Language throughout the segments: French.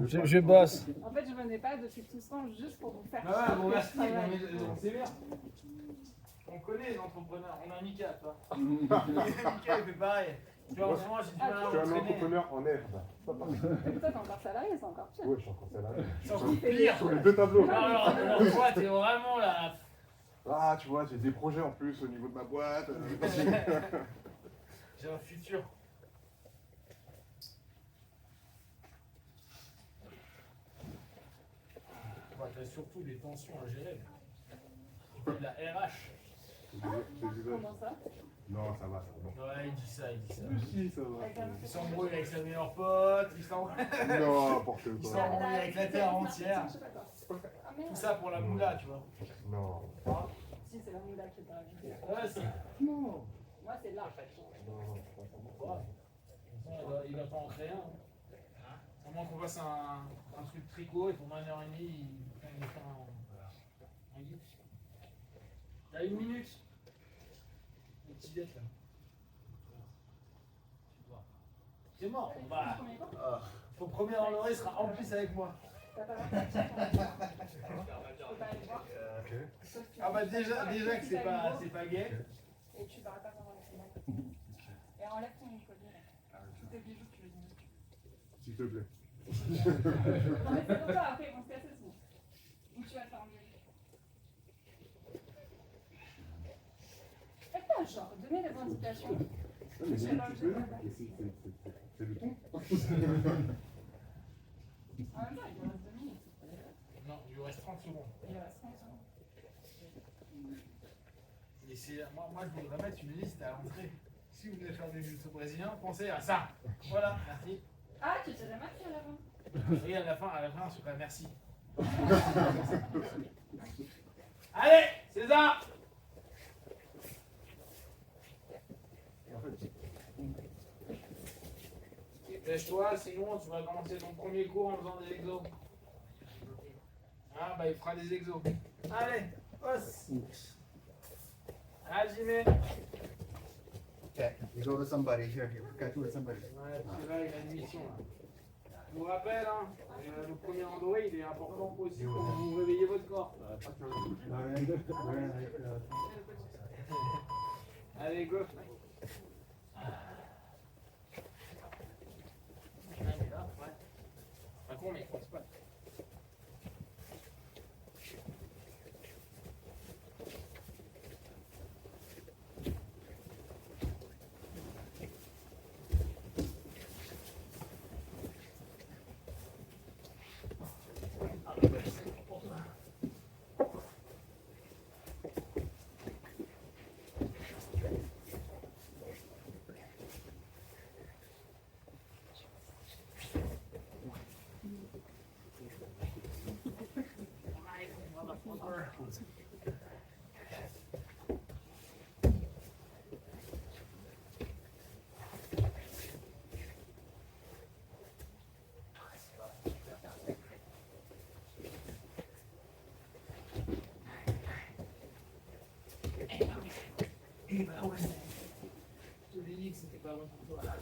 Je bosse. En fait, je venais pas depuis tout ce temps juste pour vous faire. Ah ouais, bon merci, on sait bien. On connaît les entrepreneurs, on a Mika, toi. Mika, il fait pareil. Tu vois, en ce moment, j'ai du mal à Je suis un m'entraîner. entrepreneur en herbe. Toi, t'es encore salarié, c'est encore pire. Oui, je suis encore salarié. C'est encore pire. Sur les deux tableaux. Non, alors, toi, t'es vraiment là. Ah, tu vois, j'ai des projets en plus au niveau de ma boîte. J'ai un futur. Ouais, t'as surtout des tensions à gérer. Tu fais de la RH. Comment ça? Non, ça va, ça va. Ouais, il dit ça, il dit ça. Si, ça va. Il s'embrouille avec sa meilleure pote, il s'embrouille Non, n'importe quoi. avec la terre entière. Tout ça pour la moula, tu vois. Non. Si, c'est la moula qui est arrivée. Ouais, c'est. Non. Moi, c'est là. Ouais. Il va pas en créer un. À moins qu'on fasse un truc tricot et pendant 1h30, il fait un guide. T'as 1 minute. Le petit dette là. C'est mort. Bah, ton premier enlevé sera en plus avec moi. T'as pas l'air de peux pas aller voir. Ah bah déjà que c'est pas gay. Et tu verras pas comment c'est mal. Et enlève ton collier. Tous tes bijoux, tu veux dire. S'il te plaît. Non, mais c'est pour ça, après, ils vont se casser sinon. Ou tu vas te faire engueuler. Faites pas genre, donnez des indications. Non, mais dis, tu peux. C'est le ton. En même temps, il lui reste 2 minutes. Non, il lui reste 30 secondes. Il reste 30 secondes. Et c'est, moi je voudrais mettre une liste à l'entrée. Si vous voulez faire des jeux brésiliens, pensez à ça. Voilà, merci. Ah, tu dirais merci à l'avant. Et à la fin, on se ferait merci. Allez, César! Lèche-toi, sinon tu vas commencer ton premier cours en faisant des exos. Ah bah il fera des exos. Allez, os! Ah j'y vais. Okay, you go to somebody here. Got to with somebody. Ouais, puis là il a une mission là. Je vous rappelle, hein, le premier Android il est important aussi pour vous réveiller votre corps. Allez, go! Pas con, mais il pense pas. Je te l'ai dit que c'était pas bon pour toi.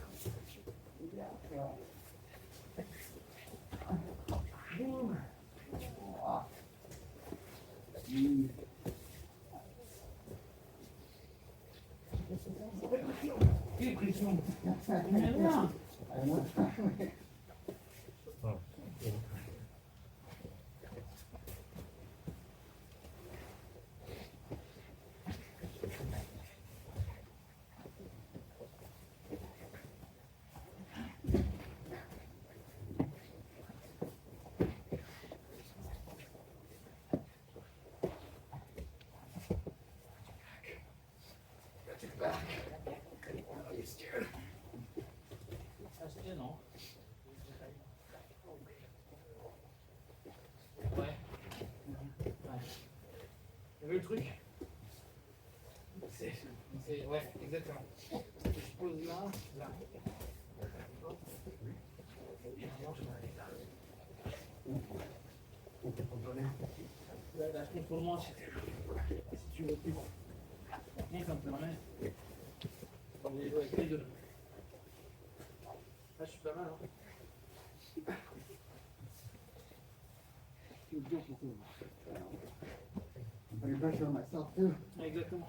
Quelle pression! Non. Ouais. Vous avez le truc? C'est, ouais, exactement. Je pose là, là. Et maintenant, je vais aller là. Là, je contrôle moi si tu veux plus. Monte un peu la main. On va jouer avec les deux. Là, je suis pas mal, hein. dur pour tout le monde. I'm putting pressure on myself too. Exactement.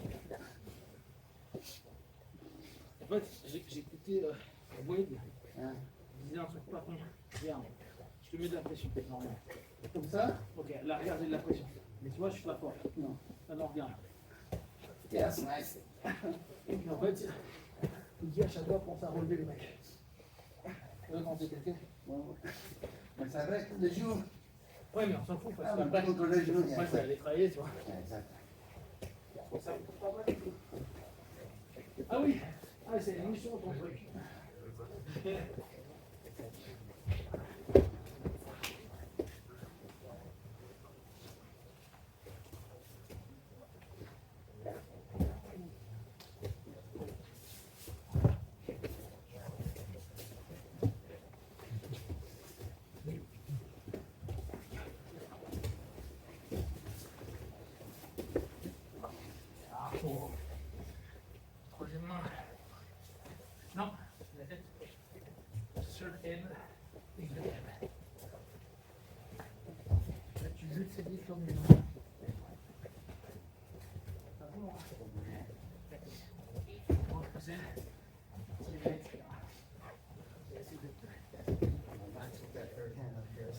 En fait, j'ai écouté Wade, Yeah. il disait un truc pas con. Regarde, je te mets de la pression, normal. Comme ça? Ok, là, regarde, j'ai de la pression. Mais tu vois, je suis pas fort. Non. Alors, regarde. Yeah, that's nice. Et puis en fait, il dit à chaque fois, pense à relever le mec. Là, quand t'es quelqu'un. Bon. Mais c'est vrai que les jours. Ouais, mais on s'en fout parce Ah, qu'après, contre les genoux, moi, je vais aller travailler, tu vois. Yeah, exact. Pour ça, pas mal du tout. Ah oui, ah, c'est une mission ton truc. Troisième main. Non, la tête. Sur N et le M. Là, tu luttes ces dix comme une main. Pas bon, hein. Bon, c'est bien, etc. J'ai essayé de That third hand up here.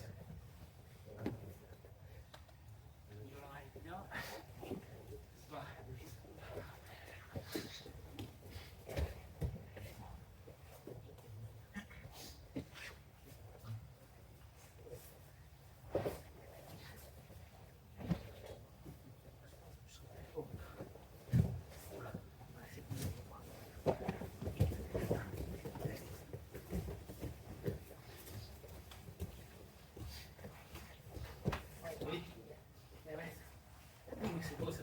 Oui. Eh ouais. Oui, c'est beau ça.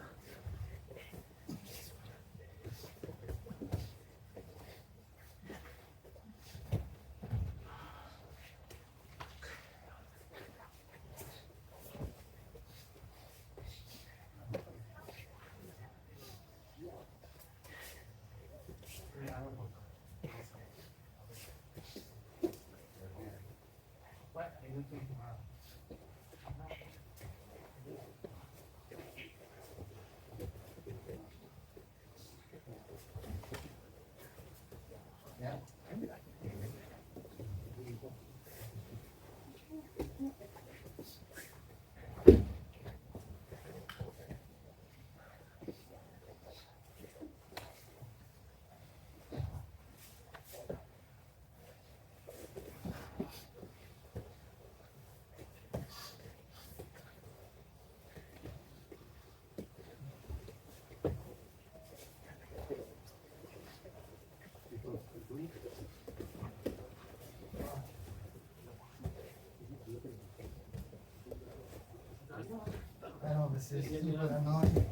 Ouais, exactement. Yeah. I know this is super annoying.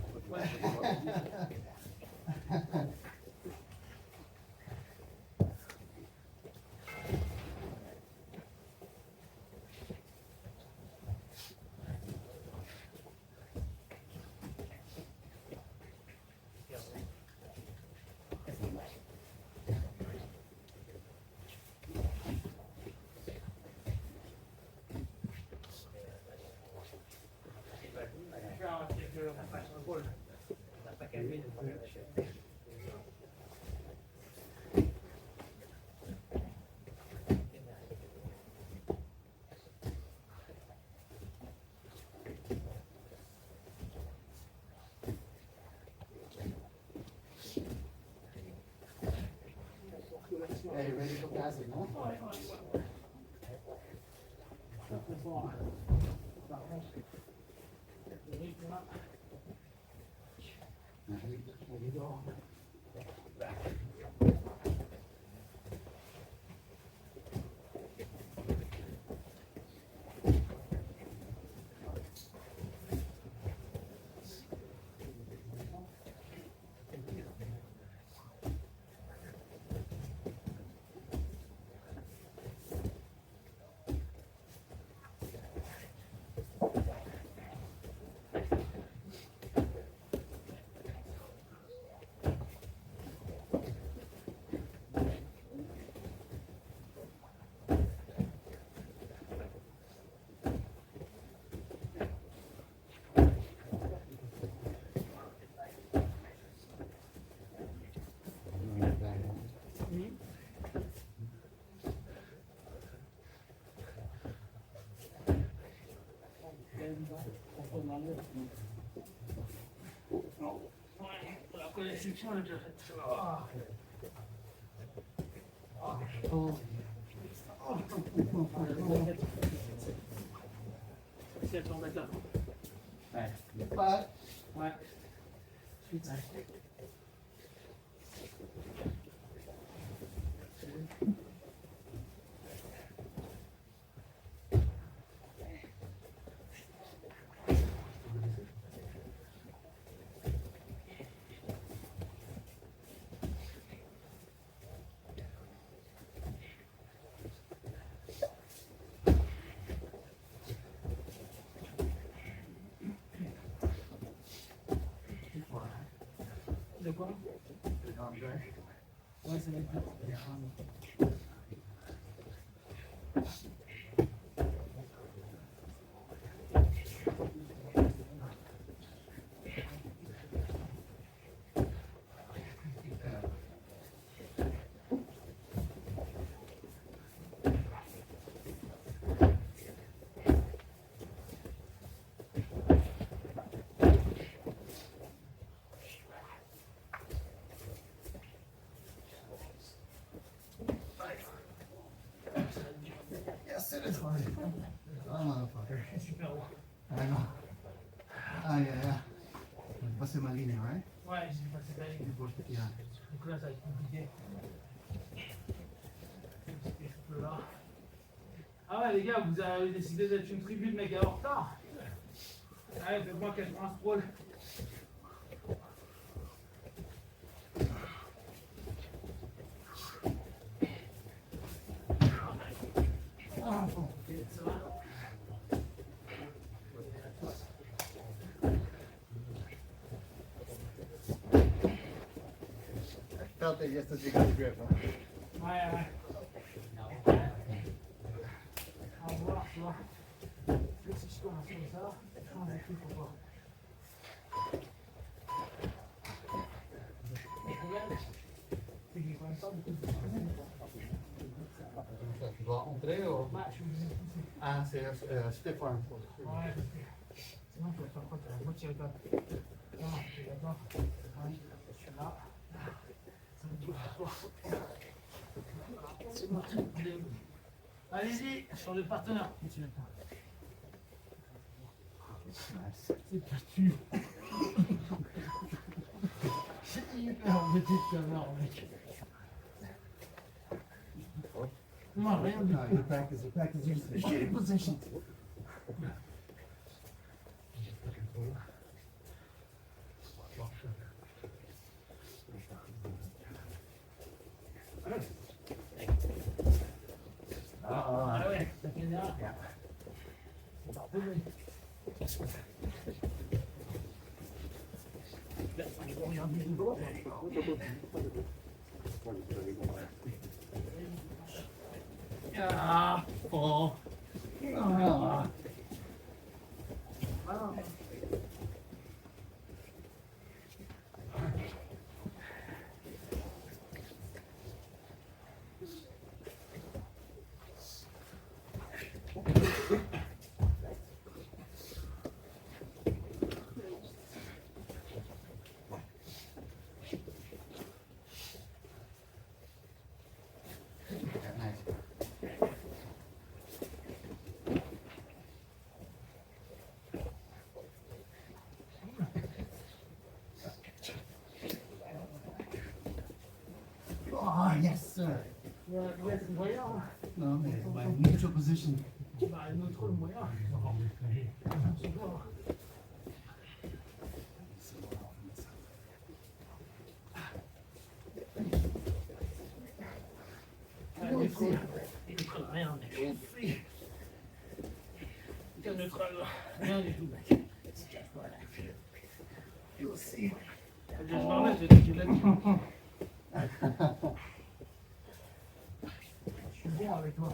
Yeah, you ready for passing, no? La connexion elle est déjà faite. Si elle tombe là. Pas. Ouais. De quoi? Ouais, ça va être bien. Yes, it is hard. Oh, motherfucker. Super haut. I know. Ah, yeah. Passer ma ligne, right? Ouais, j'ai passé ta ligne. Yeah. Donc là, ça va être compliqué. Un peu là. Ah ouais, les gars, vous avez décidé d'être une tribu de méga en retard. Allez, faites-moi 80 scrolls. Ça va. I felt it just as you got the grip, huh? Ouais, ouais. On va voir, tu vois. Si je commence comme ça, je change de truc ou pas. Le problème, c'est que j'ai quand même pas beaucoup de Tu dois entrer ou? Ouais, je suis obligé de pousser. Ah, c'est stiff arm. Ouais, parce que sinon, tu vas faire quoi? Tu vas retirer ta. Non, tu es d'accord. Ouais, je suis là. Ça me dit pour toi. C'est mon truc. Allez-y, change de partenaire. Continue avec moi. C'est perdu. C'est hyper embêté de t'avoir, mec. Non, rien du No, tout. you practice your Shitty position. Ah ouais, ça fait bien. C'est parfait. Ah, oh. Ah. Ah. Oh, yes, sir. Ouais, c'est le moyen. Hein. No, mais neutral position. Bah, notre le moyen. Neutral, rien, mec. Aucun neutral, rien du tout, mec. You'll see. Je vais parler, je l'ai dit. Je suis bon avec toi.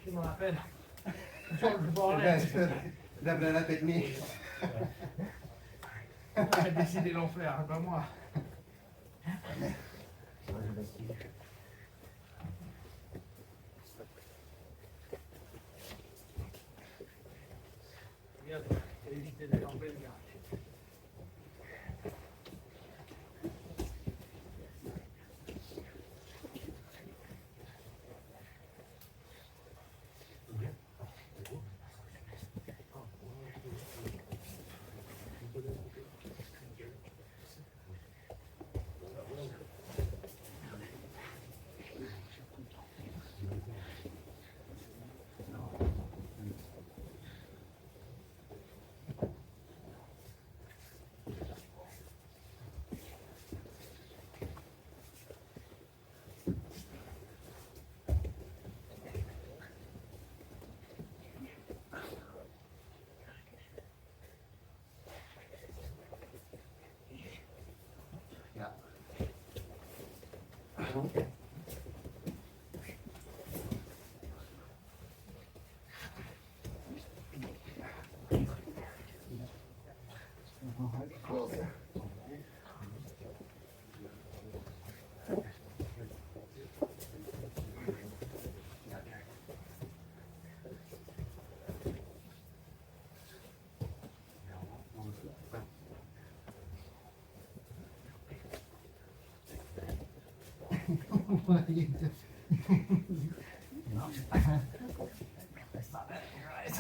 Je me rappelle. Je parlais. D'après la technique. J'ai décidé l'enfer, pas moi. Regarde, j'ai évité d'aller en pleine garage. Ja. Closer. What are you doing? No. That's not it. You're right.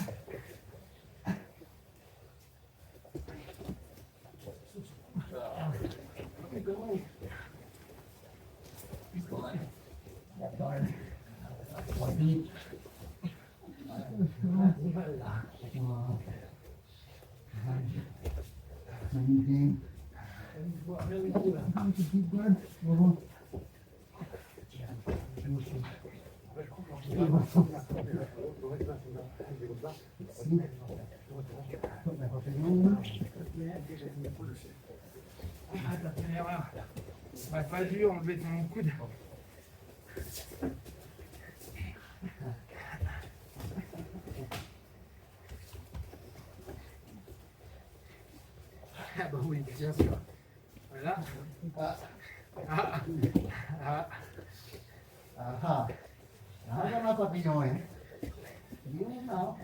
He's going. Darn. One beat. Anything? Deep breath. Ah, t'as fait une erreur. Ça aurait pas dû enlever ton coude. Ah bah oui, bien sûr. Voilà. Ah. Ah. Ah. Aha. Nada mga papillon eh. Yun na.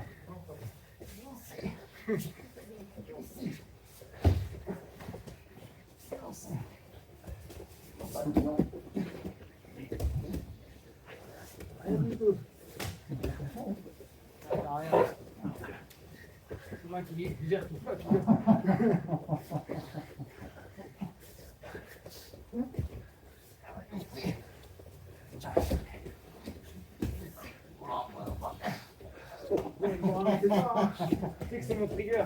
You'll see. You'll see. You'll see. Papillon. Rien du tout. Ah, rien. C'est moi qui gère tout ça. C'est que c'est mon trigger.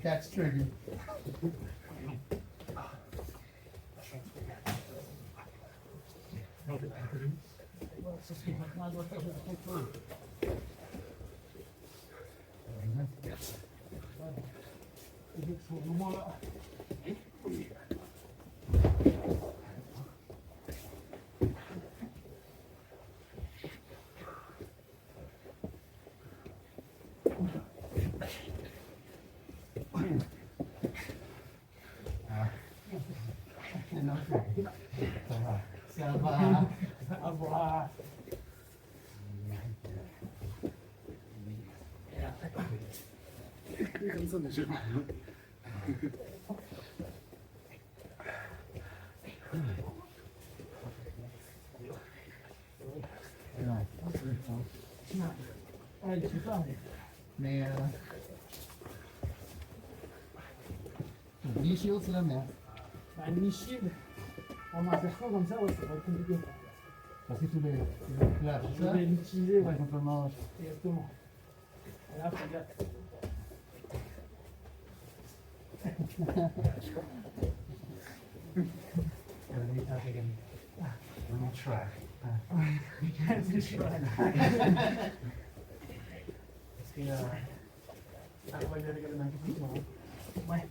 That's triggered. Ça va. Au revoir. Comme ça, déjà. Ouais, je sais pas. Mais Shield, c'est la merde. Bah, une shield, en insertion comme ça, ouais, ça va être compliqué. Parce que tu les places, Je c'est ça? vais l'utiliser, ouais. Contre le manche. Exactement. Et là, faut gaffe. Let me try. Ouais.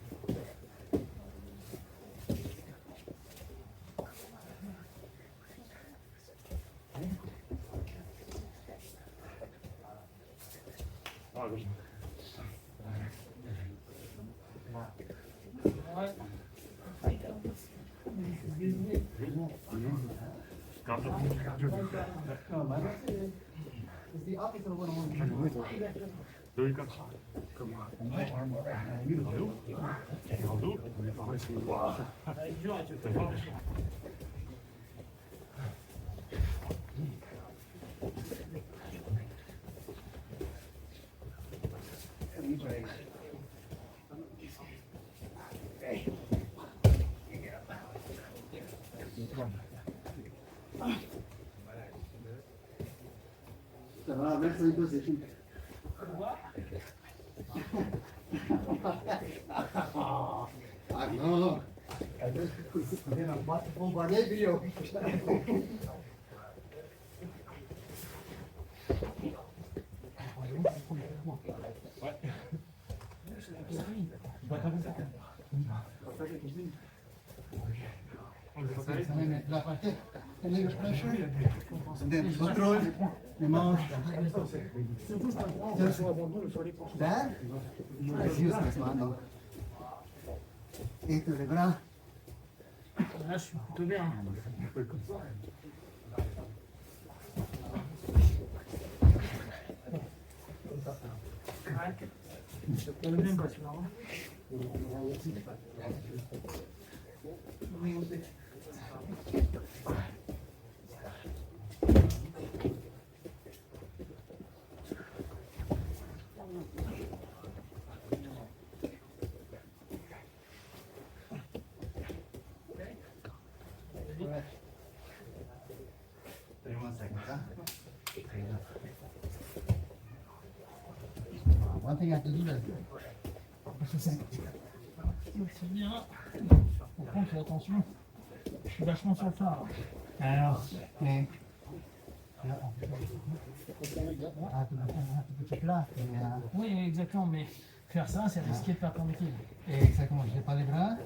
Ça va, reste en position. Ah non! Bombarder vidéo. La partie, the pressure, and then control the mouse. That is useless, man. Into the ground. Là, je suis plutôt bien. One thing I have to do is C'est bien. Par contre, fais attention. Je suis vachement sur le phare. alors, okay. Là, Oui, exactement, mais faire ça, c'est risqué de faire ton équilibre. exactement, je n'ai pas les bras.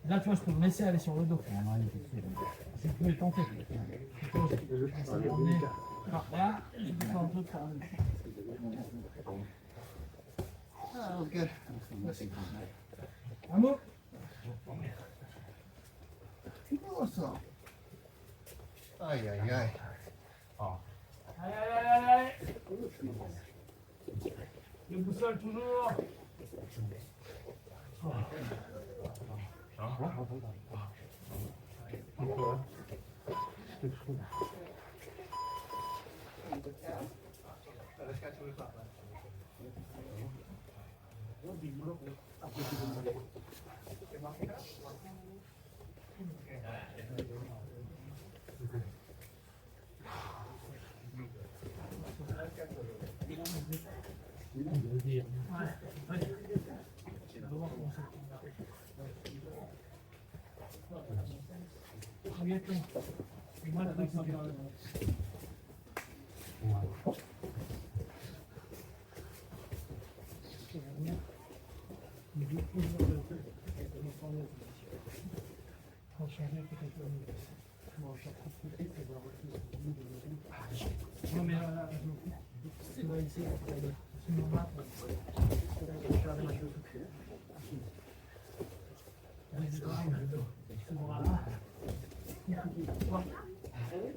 Là, tu vois, je peux me laisser aller sur le dos. Je peux le tenter. Ça va emmener par là, je peux faire un peu par là. Ah, ok. Un mot. C'est beau ça. Aïe, aïe, aïe. Allez, allez, allez, allez. Le boussole toujours. Non mais là, c'est pas ici, c'est normal. Voilà.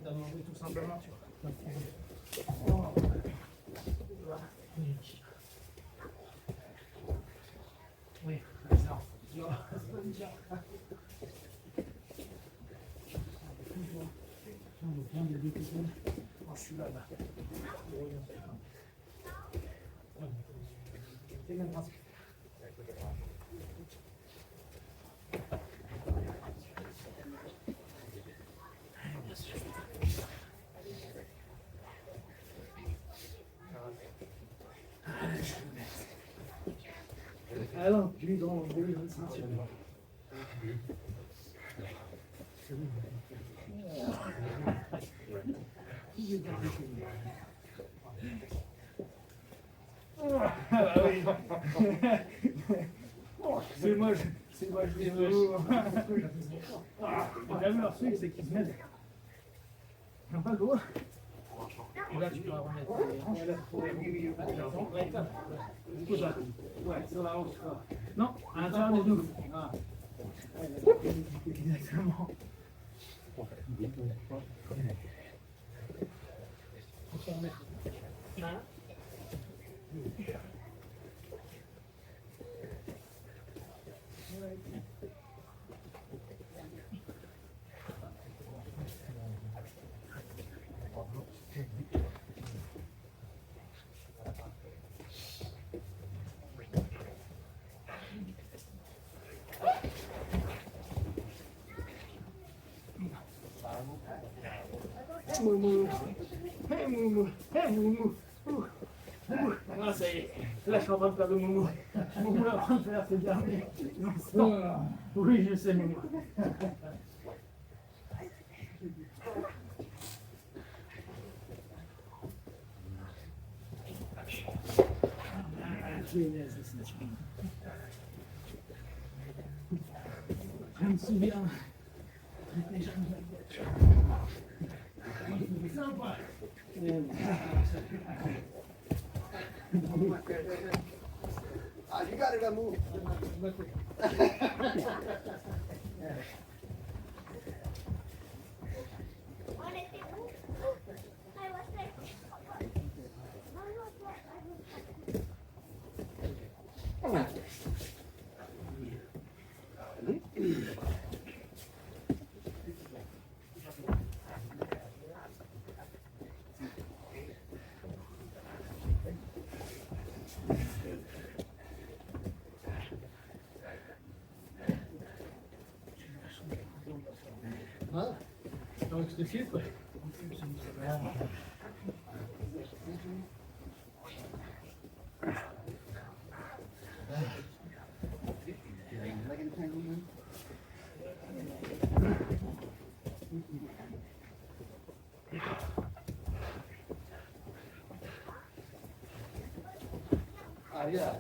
D'abord, tout simplement, tu vois. Oui, ça. Je suis là. C'est le même principe. Alors, lui dans le ceinture. C'est moi, je dis t'as vu leur truc, c'est qu'ils se mettent. Ils n'ont pas le droit. Et là, tu peux remettre les hanches. Ouais, sur la hanche. Non, à l'intérieur des deux. Ah. Exactement. Hein? Moumou. Hey Moumou. Hey Moumou. Ah, ça y est. Là, je suis en train de faire le Moumou. Moumou est en train de faire ses derniers instants. Oui, je sais, Moumou. Je me souviens. Ah, you got it, Amu. Ah, donc je te filtre. Ah, yeah.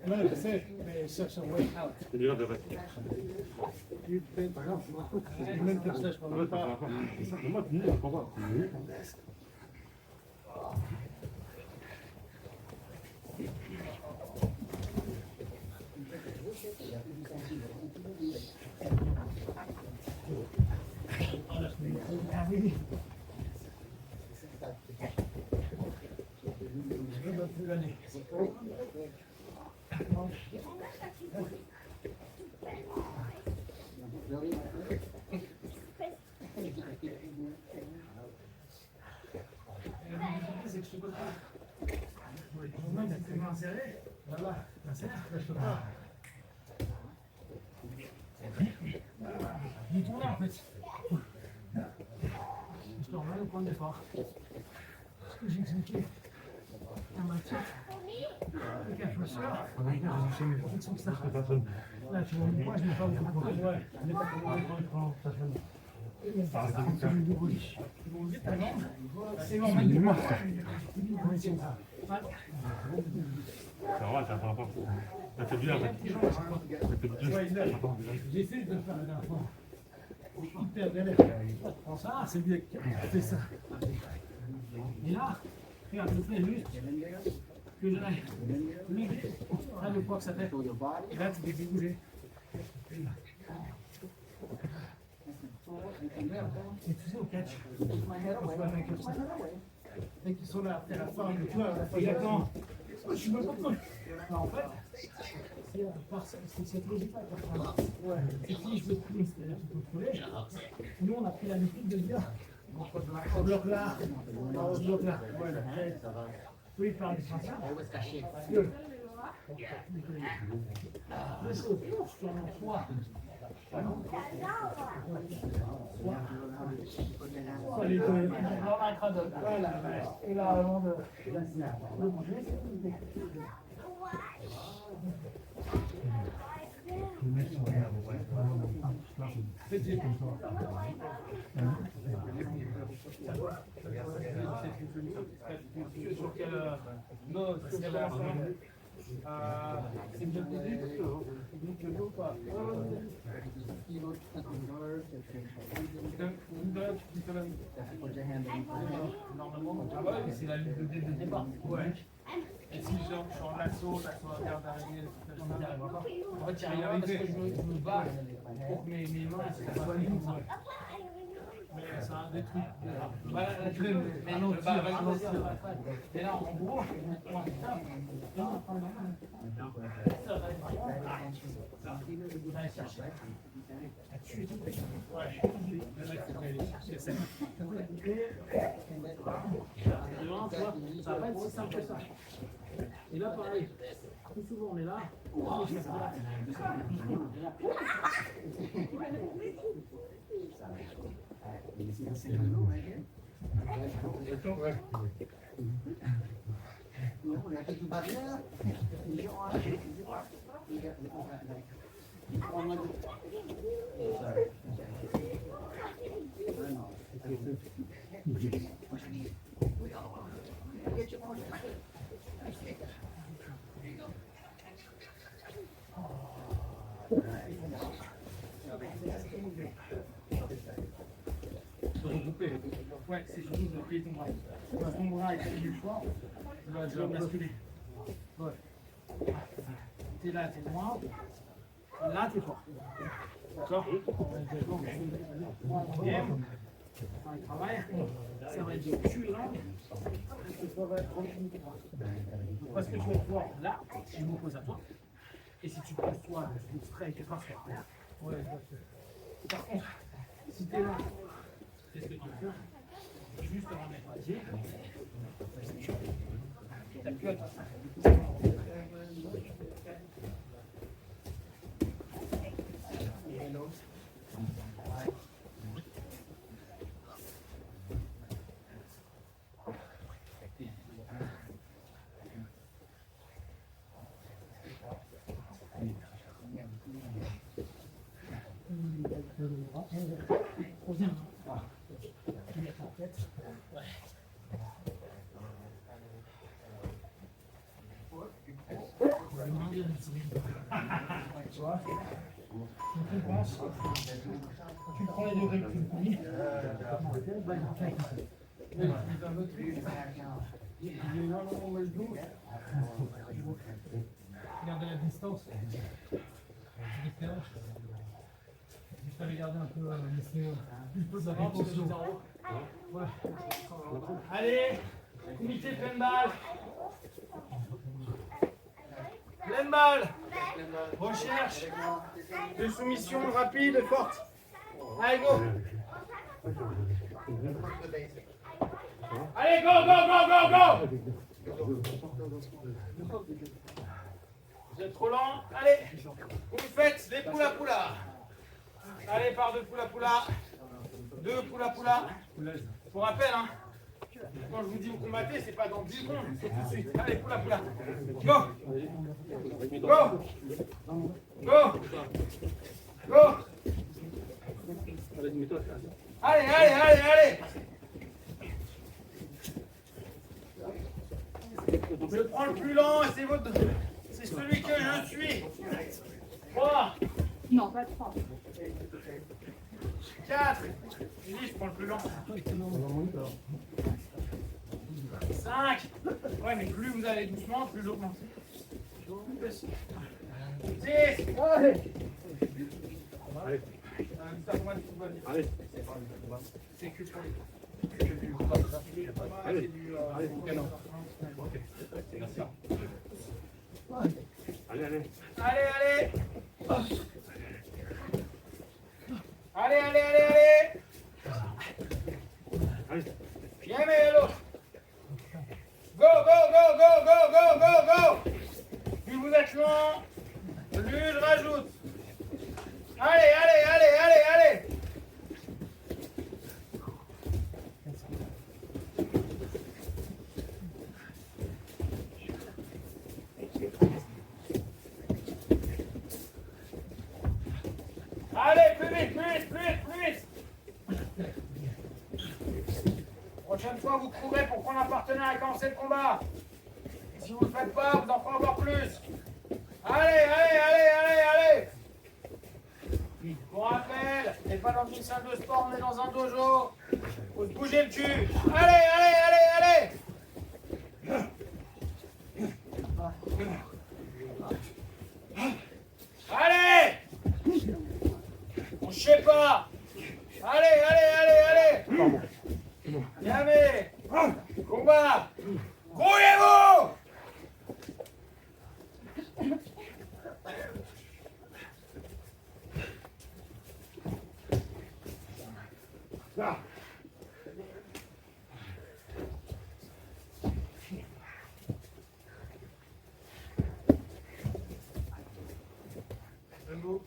Non, je sais, mais cherche un way out. Même comme ça, je ne peux pas. Ah oui. Je ne peux plus l'année. C'est que je te pose pas. Le moment où tu m'as inséré, voilà, insère, là je peux pas. Il tourne là en fait. Je te remets au point de départ. Ce que j'ai expliqué en matière. Le cache-chaussure. Là, tu vois, moi je n'ai pas beaucoup de poids. Ouais, je n'ai pas beaucoup de poids. C'est bon, maintenant. Ça va, ça va pas. Ça fait bien. J'essaie de le faire la dernière fois. Hyper galère. Ça, c'est bien qui fait ça. Et là, regarde, je fais juste que je l'aille. Regarde le poids que ça fait. Et là, tu peux plus bouger. Et tu sais, au catch, on se bat avec ça. Et qui sont là, à la fin, tu vois, exactement. Je suis même pas connu. En fait, c'est cette logique-là. C'est si je veux trouver, c'est-à-dire qu'il faut trouver. Nous, on a pris l'habitude de dire au bloc là, au bloc là. Oui, faire du principe. Parce que les choses sont en soi. Soit les deux, dans un crâne. Voilà. Et là, avant de bouger, c'est tout. Sur quelle c'est bien de ou pas? Normalement, c'est la lutte de départ. Ouais. Et si je suis en assaut, l'assaut garde d'arriver, j'en arriverai pas. En fait, j'y arriverai parce que je me bats pour que mes mains soient libres. Mais c'est un des trucs. Mais non, et là, en gros, ça va pas être si simple que ça. Et là, pareil, plus souvent on est là. Ouais, c'est surtout de plier ton bras. Quand ton bras est du choix, tu vas basculer. Ouais. T'es là, t'es loin. Là, t'es fort. D'accord? Un travail, ça va être du cul langue. Parce que tu vas être fort là, si je m'oppose à toi. Et si tu poses toi, tu serais avec tes bras forts. Ouais, par contre, si t'es là, qu'est-ce que tu veux faire? Juste remettre à pied. T'as plus à toi. Tu vois, tu penses, tu prends les degrés que tu me dis, garder la distance, juste à regarder un peu la précaution. Ouais. Allez, comité pleine balle. Pleine balle. Recherche de soumission rapide et forte. Allez, go. Allez, go, go, go, go, go. Vous êtes trop lent. Allez, vous faites des poula-poula. Allez, par deux poula-poula. Deux poula-poula. Pour rappel, hein. Quand je vous dis vous combattez, c'est pas dans 10 secondes, c'est tout de suite. Allez, poula-poula. Go. Go. Go. Go. Allez, allez, allez, allez. Je prends le plus lent et c'est celui que je suis. 3. Non, pas 3. 4. Je prends le plus lent. 5. Ouais, mais plus vous allez doucement, plus j'augmente. 6. Allez. Allez. C'est que pour les. Allez. Allez. Allez, allez. Allez, allez, allez, allez. Bien, mais l'autre. Go, go, go, go, go, go, go, go. Plus vous êtes loin, plus je rajoute. Allez, allez, allez, allez, allez. Allez, plus vite, plus vite, plus vite, plus vite. Prochaine fois, vous courez pour prendre un partenaire et commencer le combat. Si vous ne le faites pas, vous en ferez encore plus. Allez, allez, allez, allez, allez. Pour rappel, on n'est pas dans une salle de sport, on est dans un dojo. Faut se bouger le cul. Allez, allez, allez, allez. Allez. On ne sait pas. Allez, allez, allez, allez. Jamais. Combat. Grouillez-vous. Debout.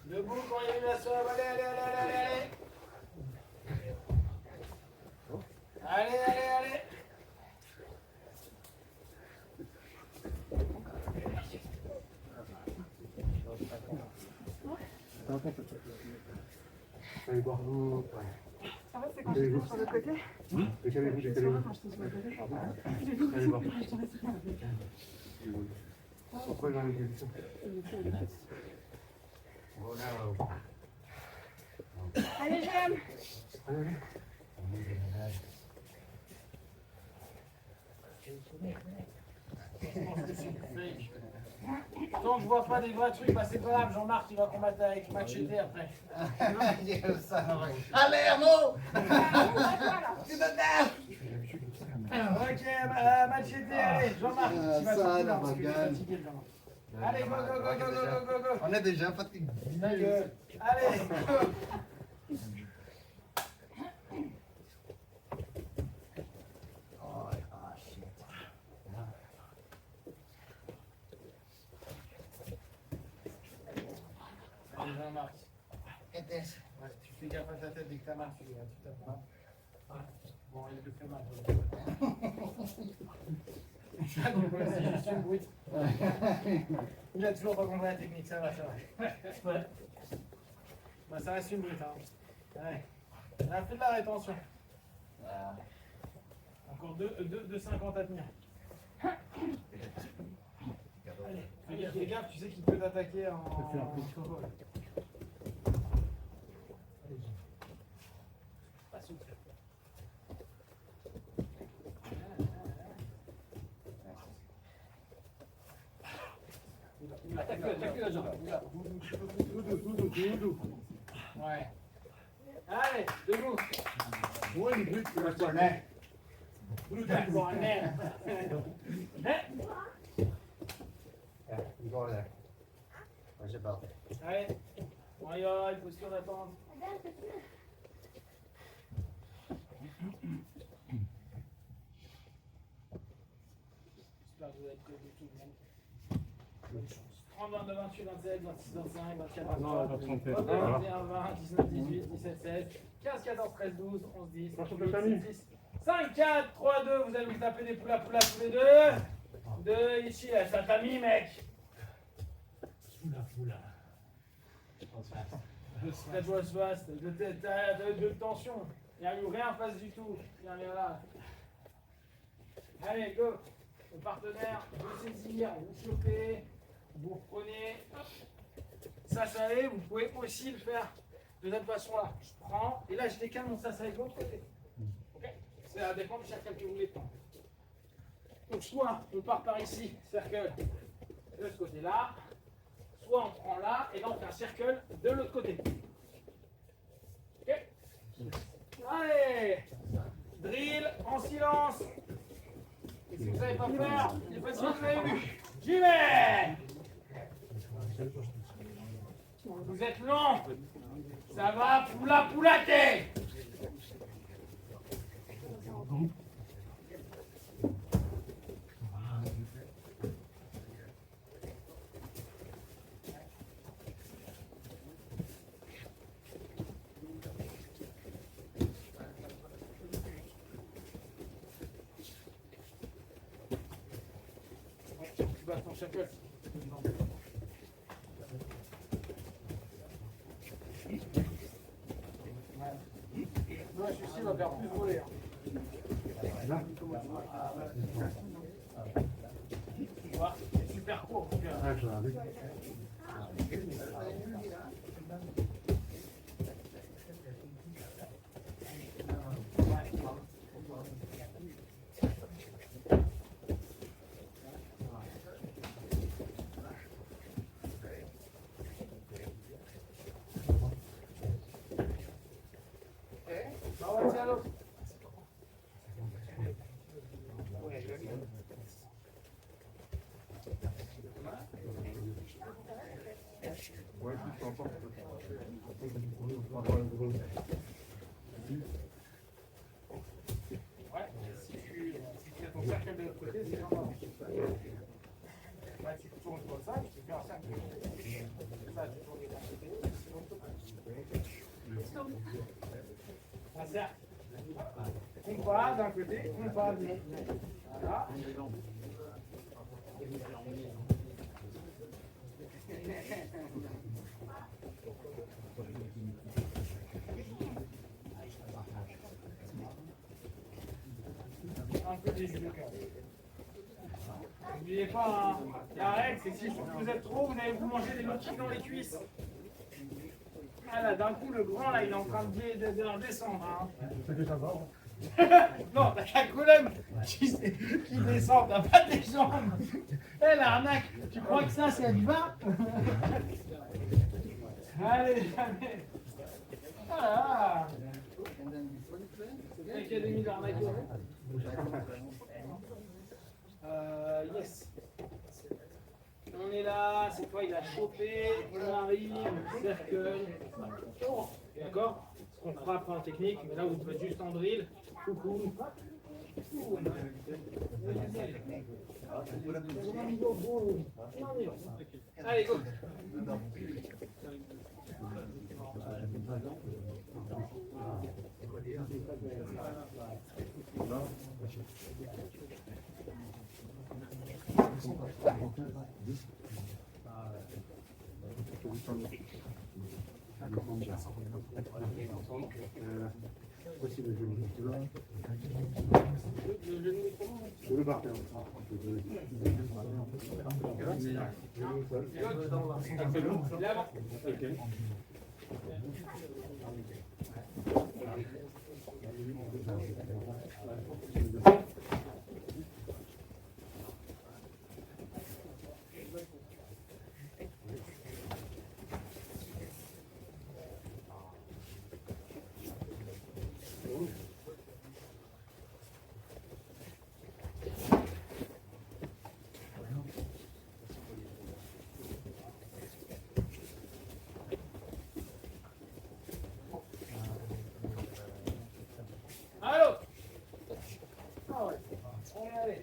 Debout quand il y a eu la sauve. Allez, allez, allez, allez, allez. Allez, allez, allez. Allez voir vous. Ça va, c'est quand je suis sur le côté. Décalez-vous, Ça va décalez-vous. quand je suis sur le côté. Allez voir. Pourquoi j'en ai dit ça? Allez, j'aime. Allez, Tant que je vois pas des vrais trucs, bah c'est pas grave, Jean-Marc il va combattre avec Machete après. Allez, Arnaud! Ok, Machete, allez, Jean-Marc, tu vas ça, sortir la parce que bagarre. t'es fatigué, Jean-Marc. Allez, go, go, go, go, go, go, go. On est déjà fatigué. Allez, go. Allez, Jean-Marc. Ouais, tu fais gaffe à ta tête dès que t'as mal, tu tapes pas. Bon, il le fait mal. Ça, du coup, c'est juste une brute. Il a toujours pas compris la technique, ça va, ça va. Ouais. Bah, ça reste une brute, hein. Ouais. Elle a fait de la rétention. Encore 2,50 à tenir. Allez, fais gaffe, tu sais qu'il peut t'attaquer en... Pas souple. Attaque-le, la jambe. Ouais. Allez, debout. ouais, une brute, tu vas te faire. Bon, un air. You go over there. Where's your belt? Allez, on y va, une posture d'attente. J'espère que vous êtes prêts tout le monde. Bonne chance. 30, 22, 28, 27, 26, 25, 24, 25, Non, elle va tromper. 21, 20, 19, 18, 17, 16, 15, 14, 13, 12, 11, 10, 18, 10, 5, 4, 3, 2, vous allez vous taper des poules à tous les deux. 2, ici, là, ça t'a mis, mec. That was fast. De tension. Il n'y a eu rien en face du tout. Il n'y a rien là. Allez, go. Le partenaire, vous saisir, vous chopez, vous reprenez. Ça, ça allait. Vous pouvez aussi le faire de cette façon-là. Je prends et là, je décale mon sas avec l'autre côté. Ok. C'est à dépendre de chacun que vous voulez prendre. Donc, soit on part par ici, cercle de ce côté-là. Soit on prend là, et là on fait un cercle de l'autre côté. Ok. savez pas faire, c'est facile, vous l'avez vu. J'y vais. Vous êtes long. Ça va, poulater. Tu vas ton chapeau. Ouais, celui-ci va faire plus voler. Tu vois, c'est super court. Donc, Ah, je l'avais. on va tirer l'autre. Ouais, peu importe. Ouais, si tu as ton cercle de l'autre côté, c'est bien. Ouais, tu tournes comme ça, tu fais un cercle. Ça, tu tournes de l'autre côté, c'est l'autre côté. Un cercle. Compas d'un côté, compas de l'autre. Voilà. Un peu des yeux. N'oubliez pas, hein, la règle, c'est que si vous êtes trop, vous allez vous manger des lotis dans les cuisses. Ah là, d'un coup, le grand, là, il est en train de redescendre. Hein. Non, t'as qu'un colonne qui descend, t'as pas des jambes. Eh, l'arnaque, tu crois que ça, c'est du vin? Allez, jamais. Voilà. Académie d'arnaqueur. Yes. On est là, cette fois il a chopé, on arrive, cercueil. D'accord? Ce qu'on fera après en technique, mais là vous faites juste en drill. Coucou. Allez, go. Voici le genou. Je le barre. Allô? Ah ouais. Allez.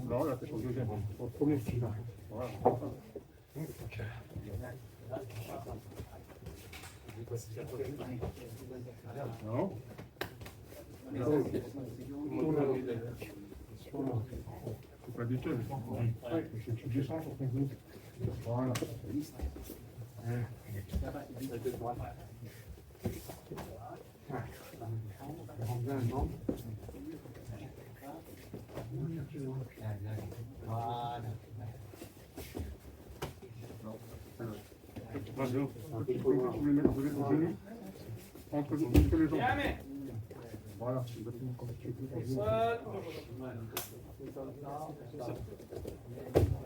Non, là, c'est sur le deuxième. Au premier, c'est là. Voilà. Non. C'est pas du tout. Tu descends sur ton genou. Voilà. Rentre bien le membre. Un peu trop loin. Vous voulez mettre ton genou entre les jambes. Jamais. Voilà, c'est exactement comme tu veux. Sol.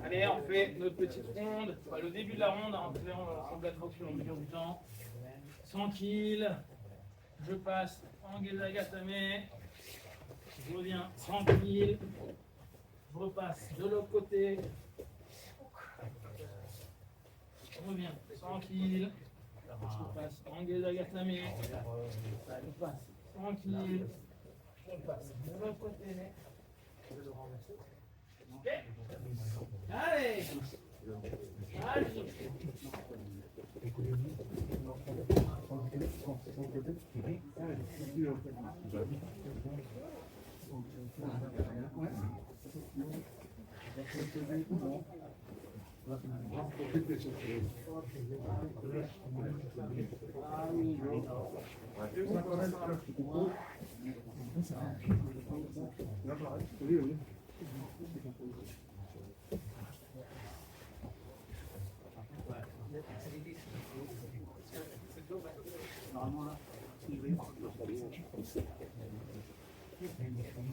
Allez, on fait notre petite ronde. Le début de la ronde, en clairant l'ensemble de la traction au mesure du temps. Tranquille. Je passe en Gezagatame. Je reviens tranquille. Je repasse de l'autre côté. Je reviens tranquille. Je repasse en Gezagatame. Je passe tranquille. Je passe de l'autre côté. Ok. Allez. Allez.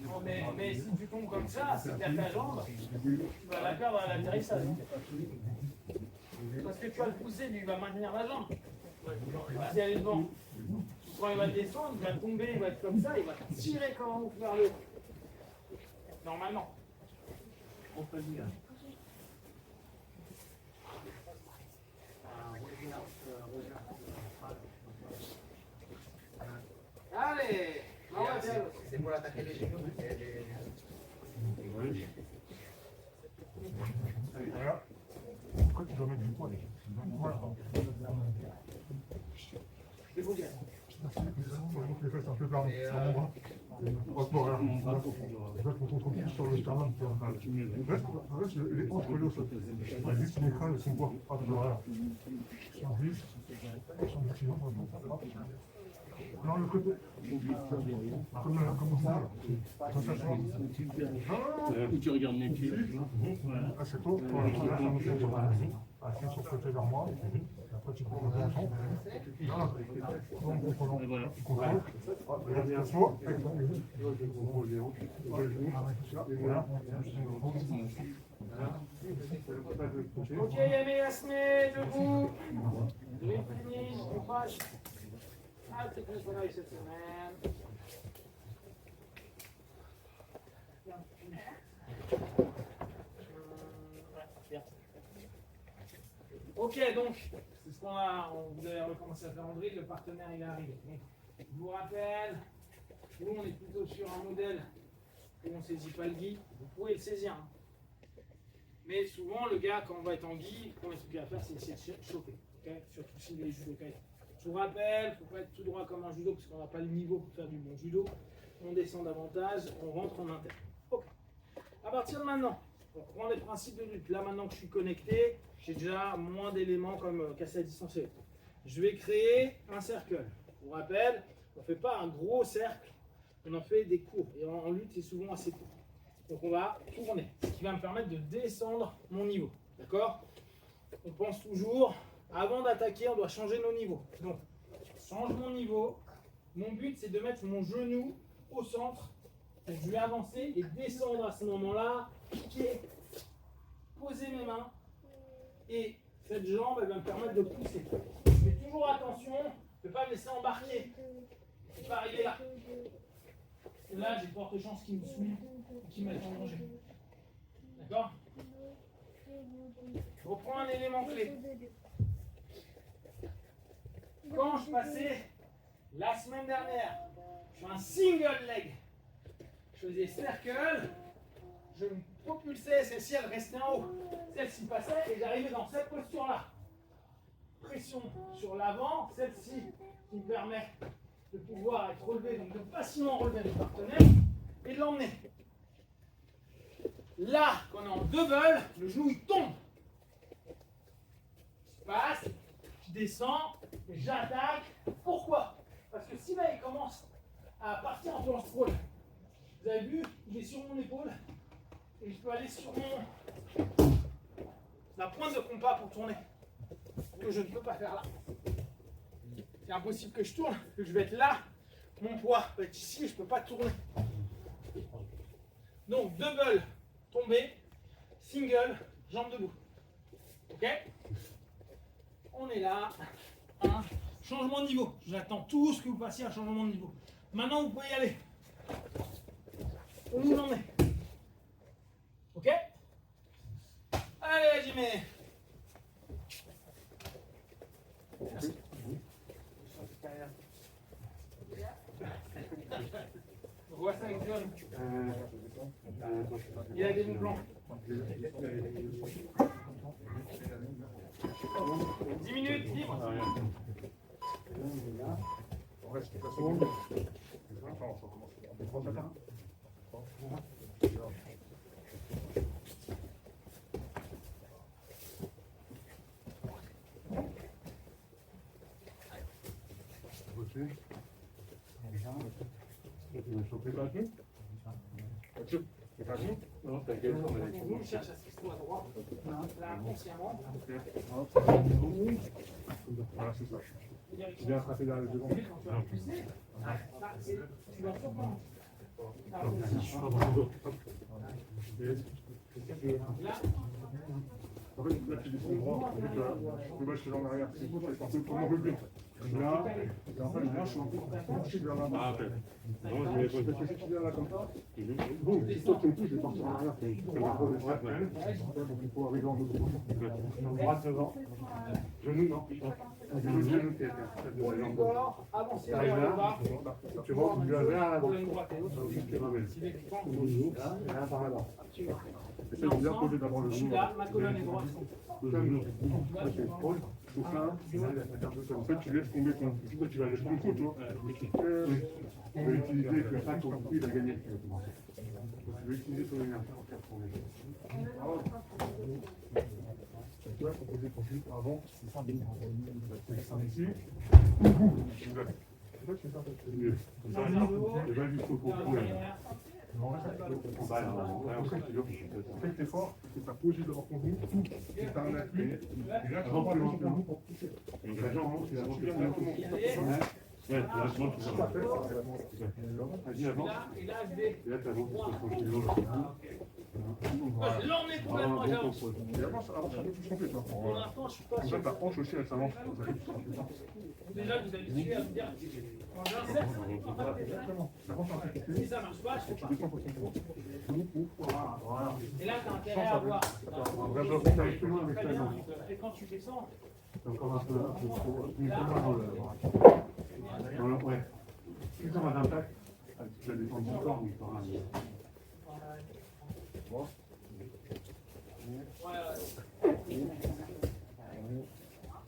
Non, mais si tu tombes comme ça, c'est perds ta jambe, tu vas la perdre à l'atterrissage. Parce que tu vas le pousser, lui il va maintenir la jambe. Si elle est devant, quand il va descendre, il va tomber, il va être comme ça, il va tirer comme un ouf vers le haut. Normalement. On peut le dire. Allez, c'est pour attaquer les genoux. Voilà. Pourquoi tu dois mettre du poids? Voilà. c'est beau, gars. Les fesses un peu pleines sur mon bras. Franchement, regarde mon bras. Je vais te montrer sur le sternum. Reste les hanches collées au sol. Juste les crânes et son poids. Ah, tu vois, regarde. Sur 10, sur 10 kilos. Non, le côté. Comme ça. Comme ça, Tu regardes mes pieds. Assieds-toi. Assieds sur le côté vers moi. Après, tu prends le venton. Voilà. Tu contrôles. Regardez un soin. Ok, Yamé Yasmé, debout. Drip fini, on passe. Ah, c'est plus qu'on a eu cette semaine. Ok, donc, c'est ce qu'on a, vous avez recommencé à faire en drill, le partenaire il arrive. Donc, je vous rappelle, nous on est plutôt sur un modèle où on ne saisit pas le gui, vous pouvez le saisir. Hein. Mais souvent, le gars, quand on va être en gui, le premier truc à faire, c'est essayer de choper. Okay, surtout si les judokas. Je vous rappelle, il ne faut pas être tout droit comme un judo, parce qu'on n'a pas le niveau pour faire du bon judo. On descend davantage, on rentre en interne. Ok. À partir de maintenant, on reprend les principes de lutte. Là, maintenant que je suis connecté, j'ai déjà moins d'éléments comme casser à distance. Je vais créer un cercle. Je vous rappelle, on ne fait pas un gros cercle, on en fait des courts. Et en lutte, c'est souvent assez court. Donc on va tourner, ce qui va me permettre de descendre mon niveau. D'accord? On pense toujours, avant d'attaquer, on doit changer nos niveaux. Donc, je change mon niveau. Mon but, c'est de mettre mon genou au centre. Je vais avancer et descendre à ce moment-là, piquer, poser mes mains. Et cette jambe, elle va me permettre de pousser. Je fais toujours attention, je ne peux pas me laisser embarquer. Je ne peux pas arriver là. Et là, j'ai de fortes chances qu'il me suive et qu'il mette en danger. D'accord? Je reprends un élément clé. Quand je passais la semaine dernière, je fais un single leg. Je faisais circle, je me propulsais, celle-ci elle restait en haut. Celle-ci passait et j'arrivais dans cette posture-là. Pression sur l'avant, celle-ci qui me permet de pouvoir être relevé, donc de facilement relever le partenaire et de l'emmener. Là, quand on est en double, le genou il tombe. Je passe, je descends, et j'attaque. Pourquoi? Parce que si là il commence à partir un peu en sprawl, vous avez vu, il est sur mon épaule et je peux aller sur la pointe de compas pour tourner. Ce que je ne peux pas faire là. C'est impossible que je tourne, que je vais être là mon poids va être ici et je ne peux pas tourner. Donc, double, tomber, single, jambe debout. Ok? On est là. Un changement de niveau. J'attends tous que vous passiez un changement de niveau. Maintenant, vous pouvez y aller. On nous en est. Ok? Allez, j'y mets. Merci. On voit ça avec John. Il a des bons plans. 10 minutes, libre. On reste 4 secondes. On commence. Non, t'inquiète, on va aller. On cherche à ce qu'il soit droit. Là, inconsciemment. Voilà, c'est ça. Bien attrapé derrière les devants. Tu vas surprendre. En fait, là, tu descends droit, le bas, je suis en arrière. C'est un peu pour mon rugby. Là, et en fait, là, je suis un peu penché vers l'avant. Ah, ok. Non, je vais Si tu viens là comme ça, boum, si toi tu me touches, je vais partir en arrière. Donc il faut arriver en autre. Droite devant. Genou, non. Genou, t'es à terre. Corps, avancez vers le bas. Tu rentres, tu vas vers l'avant. Pour une droite et l'autre. Tu ramènes. Là, par là. Essaye de bien poser d'abord le Je suis genou. là, ma colonne est droite. Tout ça, en fait, tu laisses tomber ton. Tu vas laisser ton coup, toi. Tu vas utiliser, tu vas pas ton coup, il va gagner. Tu vas utiliser ton énergie pour faire ton tu vois, proposer ton coup avant. C'est ça, ici. Et va jusqu'au contrôle. Après, t'es fort, c'est ta posé devant ton genou, et t'as un appui, et là, tu vas pas le genou pour pousser. Donc la jambe monte, et la jambe monte. Ouais, lâchement, tu vas. Vas-y, avance. Et là, je vais. Et là, tu avances, tu vas changer l'autre. L'emmener complètement, j'avance. Et avance un peu plus complet, toi. Pour l'instant, je suis pas Comme ça, sûr. ta hanche aussi, elle s'avance. Déjà, vous habituez à me dire quand j'insère, si ça marche pas, je fais pas. Et là, tu as intérêt à voir. Et quand tu descends, Encore un peu ouais. C'est comme un impact. Tu vas descendre du corps, mais quand même.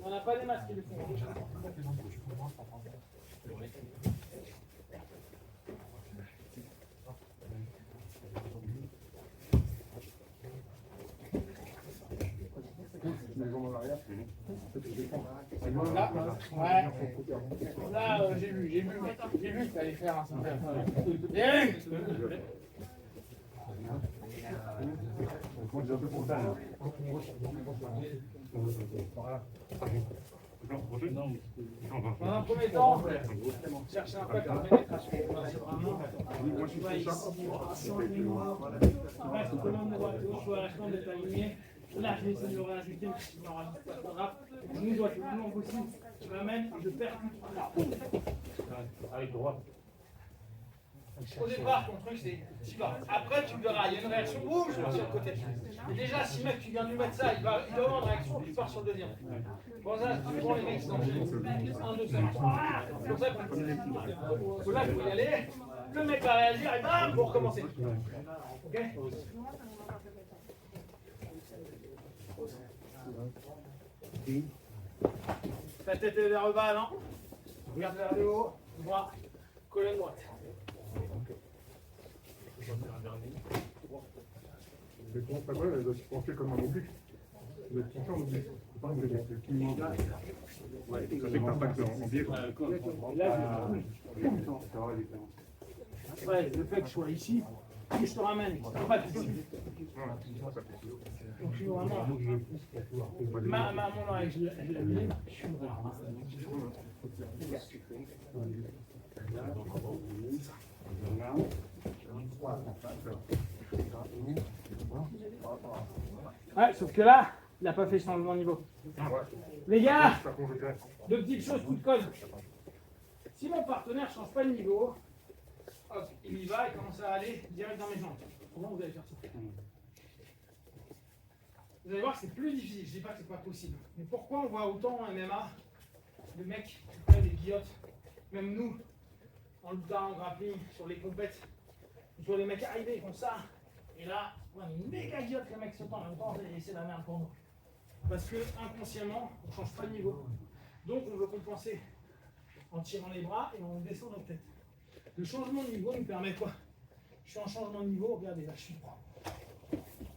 on n'a pas les masques qui le font. Là, j'ai vu que tu allais faire un certain. Dans un premier temps, chercher un peu de pénétration. Moi, je fais ça. Reste colonne de droite gauche, soit restant d'être aligné. Là, je vais essayer de le réajuster, mais si je n'en rajoute pas, c'est pas grave. Le genou doit être le plus long possible. Je m'amène et je percute là. Avec droite. Au départ, ton truc, c'est tu vas. Après, tu verras, il y a une réaction. Boum, je pars sur le côté. Et déjà, si mec, tu viens de lui mettre ça, il doit avoir une réaction, tu pars sur le deuxième. Bon, ça, souvent, les mecs, ils s'enchaînent. 1, 2, ça marche. Ah, c'est pour ça que là, il faut y aller. Le mec va réagir et bam, pour recommencer. Ok? Ta tête est vers le bas, non? Regarde vers le haut, droit, colonne droite. Mais ton ta balle, elle doit se pencher comme un oblique. Elle doit se pencher en oblique. C'est pas un oblique. Ouais, ça fait que t'impactes en biais. Ouais, le fait que je sois ici, et je te ramène. Pas de soucis. Donc je suis vraiment. Mon oreille, je l'ai mis. Ouais, sauf que là, il n'a pas fait changement de niveau. Les gars, deux petites choses, coup de code. Si mon partenaire ne change pas de niveau, hop, il y va, il commence à aller direct dans mes jambes. Comment vous allez faire ça? Vous allez voir que c'est plus difficile, je ne dis pas que c'est pas possible. Mais pourquoi on voit autant en MMA de mecs qui prennent des guillottes, même nous, en luttant, en grappling, sur les compètes, je vois les mecs arriver, ils font ça, et là, on a une méga guillotte, les mecs sautent en même temps, et c'est la merde pour nous. Parce que inconsciemment, on ne change pas de niveau. Donc on veut compenser en tirant les bras et on descend notre tête. Le changement de niveau nous permet quoi? Je suis en changement de niveau, regardez là, je suis droit.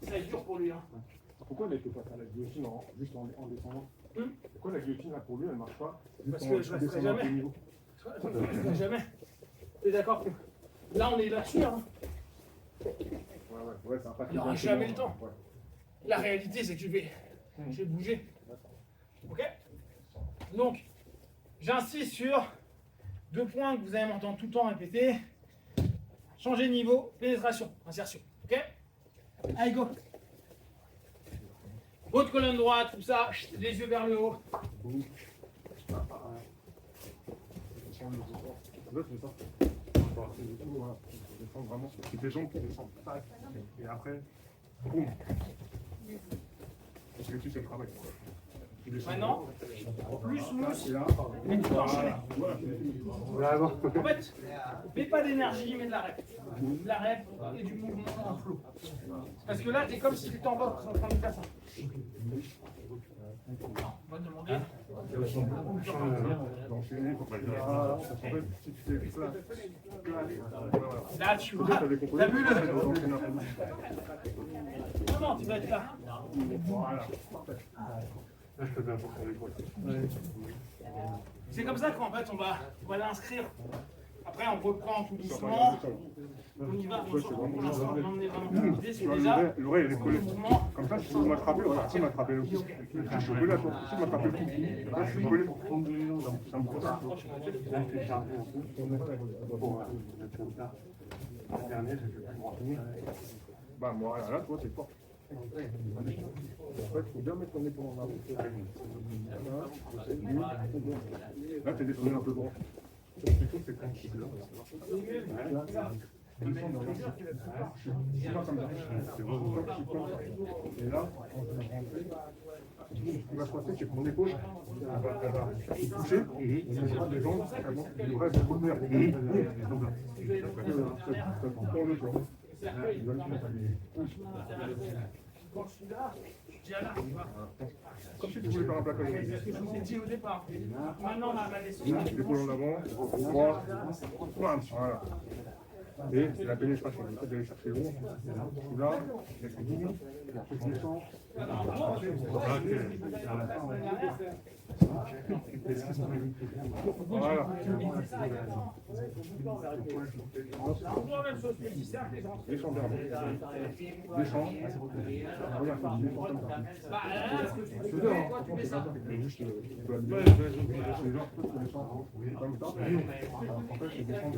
Ça va être dur pour lui. Hein. Pourquoi il a été passé à la guillotine juste en descendant? Pourquoi la guillotine là pour lui elle marche pas? Parce que je ne resterai jamais. Je ne resterai jamais. Tu es d'accord que là on est là-dessus. Hein. Ouais, ça il n'y aura jamais le temps. Ouais. La réalité c'est que je vais bouger. Ok? Donc, j'insiste sur 2 points que vous allez m'entendre tout le temps répéter. Changer de niveau, pénétration, insertion. Ok? Allez, go! Haute colonne droite, tout ça, les yeux vers le haut. Vraiment, c'est des jambes qui descendent. Et après, boum. Parce que tu sais le travail. Maintenant, plus smooth, mais tout enchaîné. En fait, mets pas d'énergie, mais de la rep. De la rep et du mouvement en flow. Parce que là, t'es comme si tu étais en boxe en train de faire ça. Non, on va te demander. Là, tu vois, t'as vu le... Non, tu vas être là. C'est comme ça qu'en fait on va l'inscrire. Après on reprend tout doucement. On y va, on emmener vraiment. L'idée c'est déjà. L'oreille elle est collée. Comme ça, si vous m'attrapez, voilà, si vous m'attrapez le coup. Je suis collé à toi. Si vous m'attrapez le coup, je suis collé. Ça me protège. Bah moi là, toi t'es fort. En fait, il faut bien mettre ton épaule en avant. Là, t'es descendu un peu droit. C'est quand je suis là. C'est pas comme ça. C'est vraiment comme ça. Et là, ce qui va se passer, c'est que mon épaule, elle va toucher, et on mettra des jambes, il y aura des bonheurs. Quand je suis là, je dis à là, comme si tu voulais faire un plaquage. c'est ce que je vous ai dit au départ. Maintenant, ma leçon, L'épaule en avant, droit, voilà. Et c'est la pénétration, le fait d'aller chercher l'eau. Je suis là, je suis debout, je descends. Voilà. encore la même chose, mais dis ça, les gens. Descends vers moi. Descends. Regarde, tu descends comme ça. Bah, là, ce que tu Je fais, toi, tu fais ça. juste, tu dois bien. Les gens, tu descends comme ça. Alors, en fait, tu descends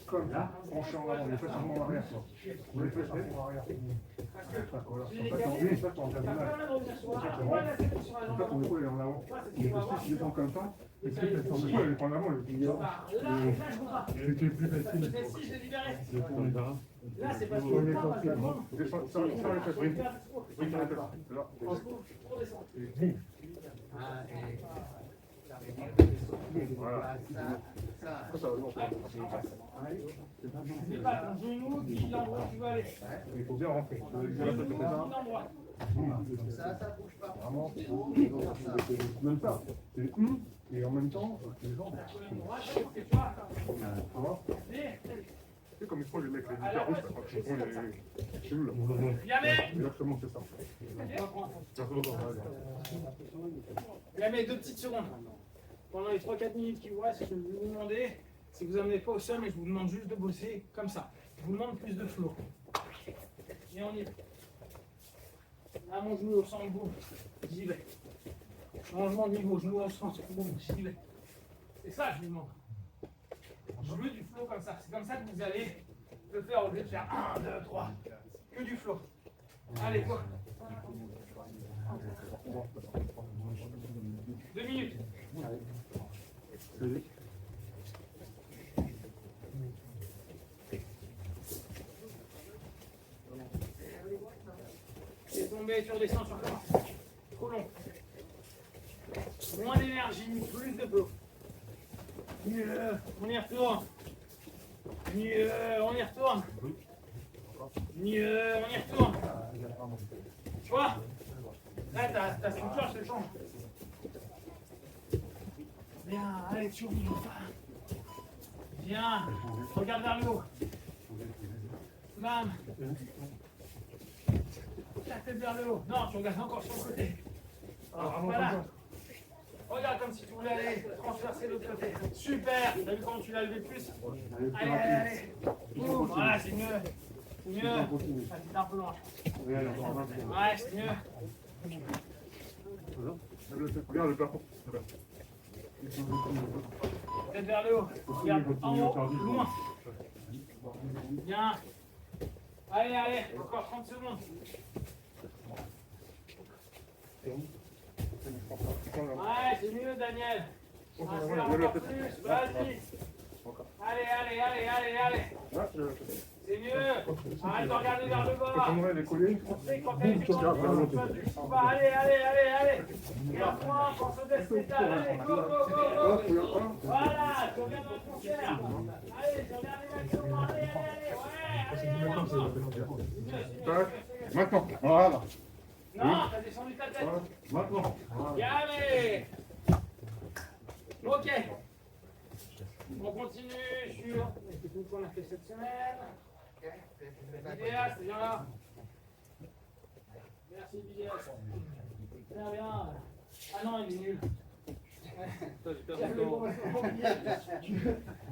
comme ça, penché en avant, les fesses en arrière. Les fesses en arrière. Voilà. En fait, ça, en diagonale. En fait, ton épaule est en avant. Et si tu descends comme ça, et que ton épaule elle est en avant, elle est c'était plus facile. Mais si, je l'ai libéré. Là, c'est parce que le temps va s'attendre. Descends, ça les fesses, oui. Oui, ça les fesses. Là. Trop descendre. Voilà. Ça va, non. C'est pas ton genou qui l'endroit où tu veux aller. Il faut bien rentrer. Ça bouge pas. Vraiment. Même ça. C'est et en même temps, les jambes. C'est comme ils font les mecs, les lutteurs russes, quand ils font les cellules. Exactement, c'est ça. Yamé, 2 petites secondes. Pendant les 3-4 minutes qui vous restent, ce que je vais vous demander, c'est que vous n'amenez pas au sol, mais je vous demande juste de bosser comme ça. Je vous demande plus de flow. Et on y va. Là, mon genou au centre, boum, j'y vais. Changement de niveau, genou au centre, boum, j'y vais. C'est ça, je vous demande. Je veux du flow comme ça. C'est comme ça que vous allez le faire au lieu de faire 1, 2, 3. Que du flow. Allez, go. 2 minutes. C'est tombé, tu redescends, tu recommences. Trop long. Moins d'énergie, plus de flow. Mieux, on y retourne. Mieux, on y retourne. Mieux, on y retourne. Tu vois? Là, ta structure se change. Bien, allez, tu ouvres. Bien, regarde vers le haut. Bam. La tête vers le haut. Non, tu regardes encore sur le côté. Voilà. Regarde comme si tu voulais aller transverser l'autre côté. Super. T'as vu comment tu l'as levé plus? Allez, allez, allez. Ouh, voilà, c'est mieux. C'est mieux. Ah, c'est un peu loin. Ouais, c'est mieux. Regarde le plafond. Tête vers le haut. Regarde en haut, loin. Bien. Allez, allez, encore 30 secondes. Ouais, c'est mieux, Daniel. Encore plus, vas-y. Allez, allez, allez, allez, allez. C'est mieux. Arrête de regarder vers le bas. On sait quand elle est allez, allez, allez, allez. Et à point, quand se décétale. Allez, go, go, go, go. Voilà, tu reviens dans le concert. Allez, tu regardes les actions. Allez, allez, allez. Ouais, allez, allez. Maintenant, voilà. Non, t'as descendu ta tête. Maintenant. Allez. Ok. On continue sur les techniques qu'on a fait cette semaine. Vidéaste, viens là. Merci Vidéaste. Bien, bien. Ah non, il est nul.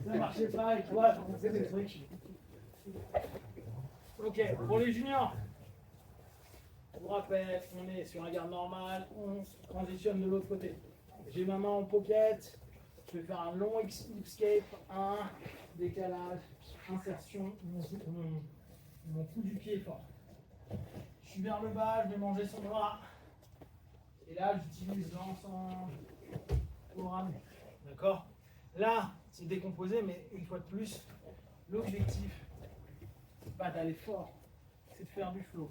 Ça marchait pas et toi, c'est des trucs. Ok, pour les juniors. Je vous rappelle, on est sur un garde normal, on transitionne de l'autre côté. J'ai ma main en pocket, je vais faire un long escape, un décalage, insertion, mon coup du pied est fort. Je suis vers le bas, je vais manger son bras. Et là, j'utilise l'ensemble pour ramener. D'accord? Là, c'est décomposé, mais une fois de plus, l'objectif, c'est pas d'aller fort, c'est de faire du flow.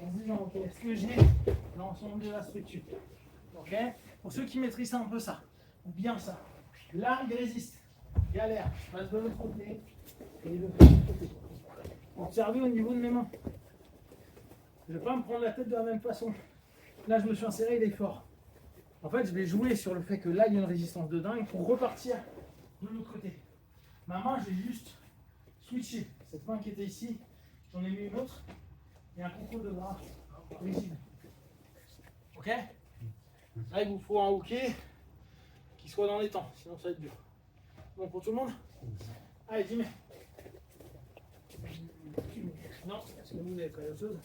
En disant, ok, est-ce que j'ai l'ensemble de la structure? Ok? Pour ceux qui maîtrisent un peu ça, ou bien ça, là, il résiste, galère, je passe de l'autre côté, et de l'autre côté. Observez au niveau de mes mains. Je ne vais pas me prendre la tête de la même façon. Là, je me suis inséré, il est fort. En fait, je vais jouer sur le fait que là, il y a une résistance de dingue pour repartir de l'autre côté. Ma main, je vais juste switcher. Cette main qui était ici, j'en ai mis une autre. Et un contrôle de bras rigide. Ok? Là, il vous faut un hooké qui soit dans les temps, sinon ça va être dur. Bon, pour tout le monde? Allez, dis-moi. Non, parce que vous avez quand même autre chose.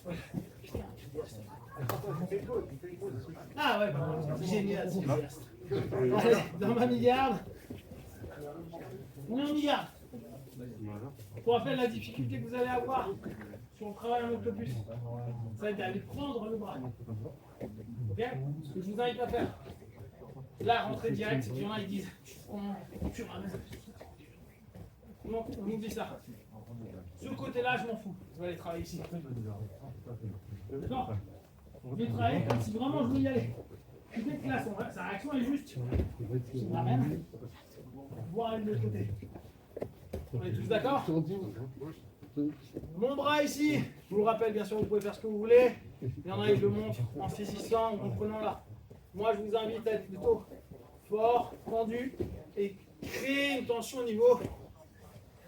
Ah ouais, bah, c'est génial, c'est génial. Allez, dans ma milliarde. On est en milliard. Pour rappel, la difficulté que vous allez avoir si on travaille en octopus, ça va être d'aller prendre le bras. Ok? Ce que je vous invite à faire. Là, rentrer direct, il y en a, ils disent tu ramènes. Non, on oublie ça. Ce côté-là, je m'en fous. Je vais aller travailler ici. Non, je vais travailler comme si vraiment je voulais y aller. Dès que là, sa réaction est juste. Je me ramène. Voir de l'autre côté. On est tous d'accord? Mon bras ici, je vous le rappelle, bien sûr, vous pouvez faire ce que vous voulez. Il y en a qui le montrent en saisissant, en comprenant là. Moi, je vous invite à être plutôt fort, tendu et créer une tension au niveau de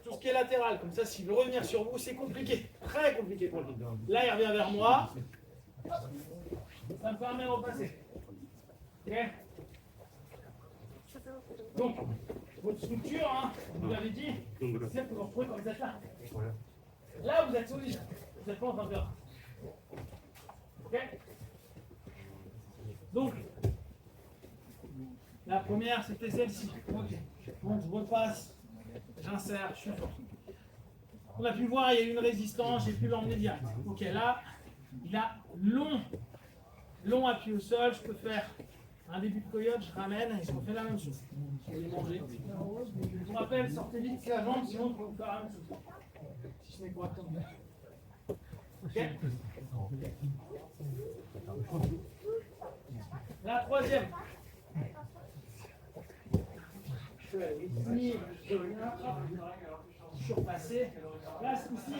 tout ce qui est latéral. Comme ça, s'il veut revenir sur vous, c'est compliqué, très compliqué pour lui. Là, il revient vers moi. Ça me permet de repasser. Ok? Donc, votre structure, hein, vous l'avez dit, c'est que vous vous retrouvez quand vous êtes là. Là, vous êtes solide. Vous n'êtes pas en train de faire. Ok? Donc, la première, c'était celle-ci. Ok. Donc, je repasse, j'insère, je suis fort. On a pu voir, il y a eu une résistance, j'ai pu l'emmener direct. Ok, là, il a long appui au sol, je peux faire un début de coyote, je ramène et je refais la même chose. Je vais manger. Je vous rappelle, sortez vite la jambe, sinon je vais vous faire la même chose. Si ce n'est correctement. Ok. La troisième. Je peux aller ici, je viens, surpasser. Là, ce coup-ci,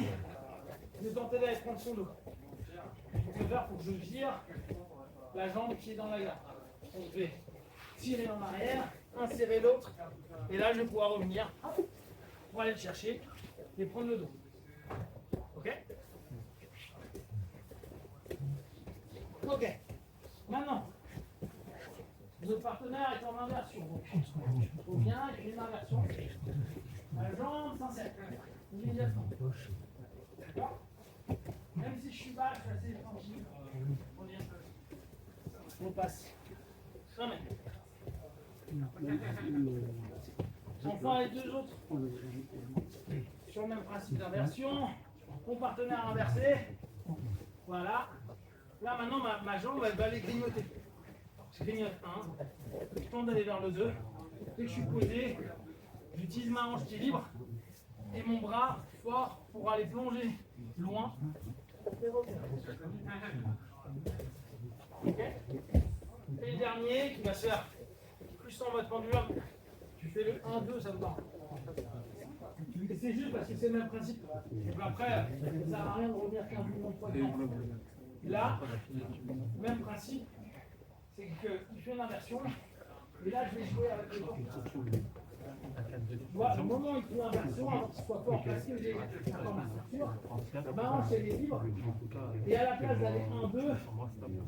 je vais tenter d'aller prendre son dos. Pour ce faire, il faut que je vire la jambe qui est dans la garde. Donc, je vais tirer en arrière, insérer l'autre, et là, je vais pouvoir revenir pour aller le chercher et prendre le dos. Ok? Ok. Maintenant, notre partenaire est en inversion. Donc, je reviens et une inversion. La jambe s'insère immédiatement. D'accord? Même si je suis bas, je suis assez tranquille. On passe. Ramène. Enfin, les deux autres. Sur le même principe d'inversion. Mon partenaire inversé. Voilà. Là, maintenant, ma jambe, elle va aller grignoter. Je grignote 1. Je tente d'aller vers le 2. Dès que je suis posé, j'utilise ma hanche qui est libre. Et mon bras fort pour aller plonger loin. Okay. Et le dernier qui va se faire plus en mode pendulum. Tu fais le 1-2, ça me va. Et c'est juste parce que c'est le même principe. Donc après, ça ne sert à rien de revenir 15 millions de fois dedans. Là, même principe, c'est qu'il fait une inversion. Et là, je vais jouer avec le corps. Voilà, au moment où il fait l'inversion, avant qu'il soit fort, parce que j'ai encore ma structure, ma hanche elle est libre. Et à la place d'aller 1-2,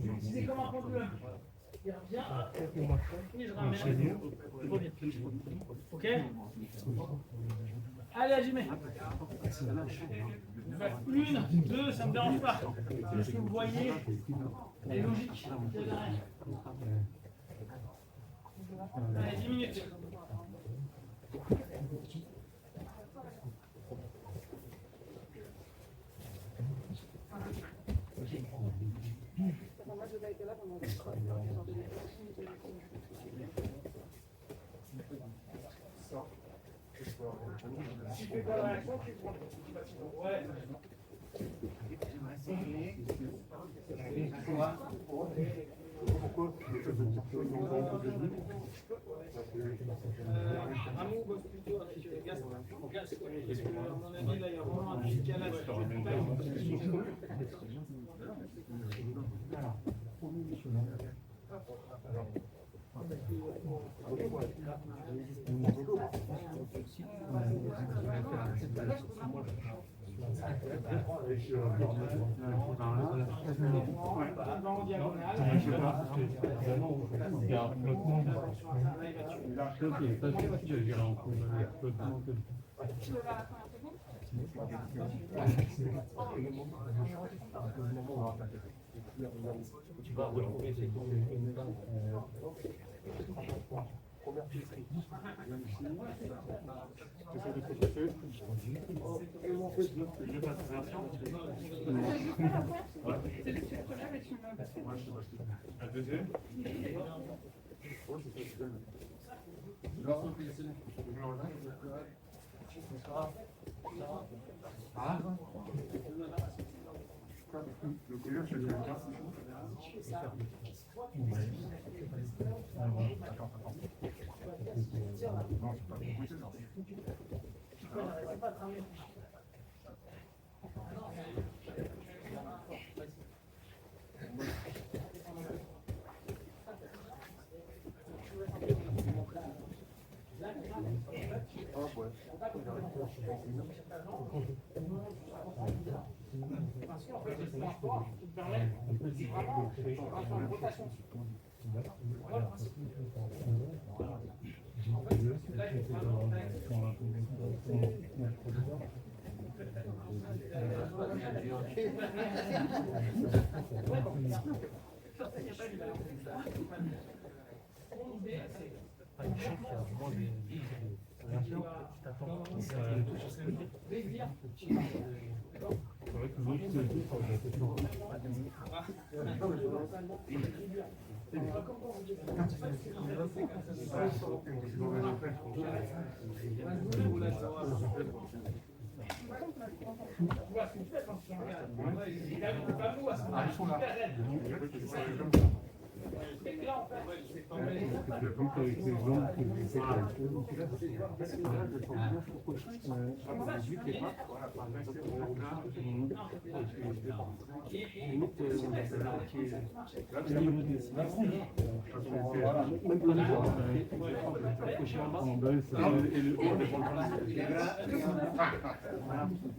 je vais utiliser comme un pendulum. Il revient, et je ramène. Je reviens. Ok? Allez, Hajime. Une, deux, ça ne me dérange pas. C'est ce que vous voyez. Elle est logique. Allez, 10 minutes. Si tu fais pas la réaction, tu prends. Ouais. Ramou bosse plutôt avec Gas, parce que à mon avis là il y a vraiment un décalage. En diagonale. Tu vas retrouver ces première filtrerie. La deuxième. Ah. Le couleur, je vais faire. Parce qu'en fait, le transport qui te permet vraiment de faire une rotation. Voilà le principe. En fait, là, il faut vraiment Ah, il chante, il y a vraiment des réactions qui t'attendent. C'est vrai que l'autre,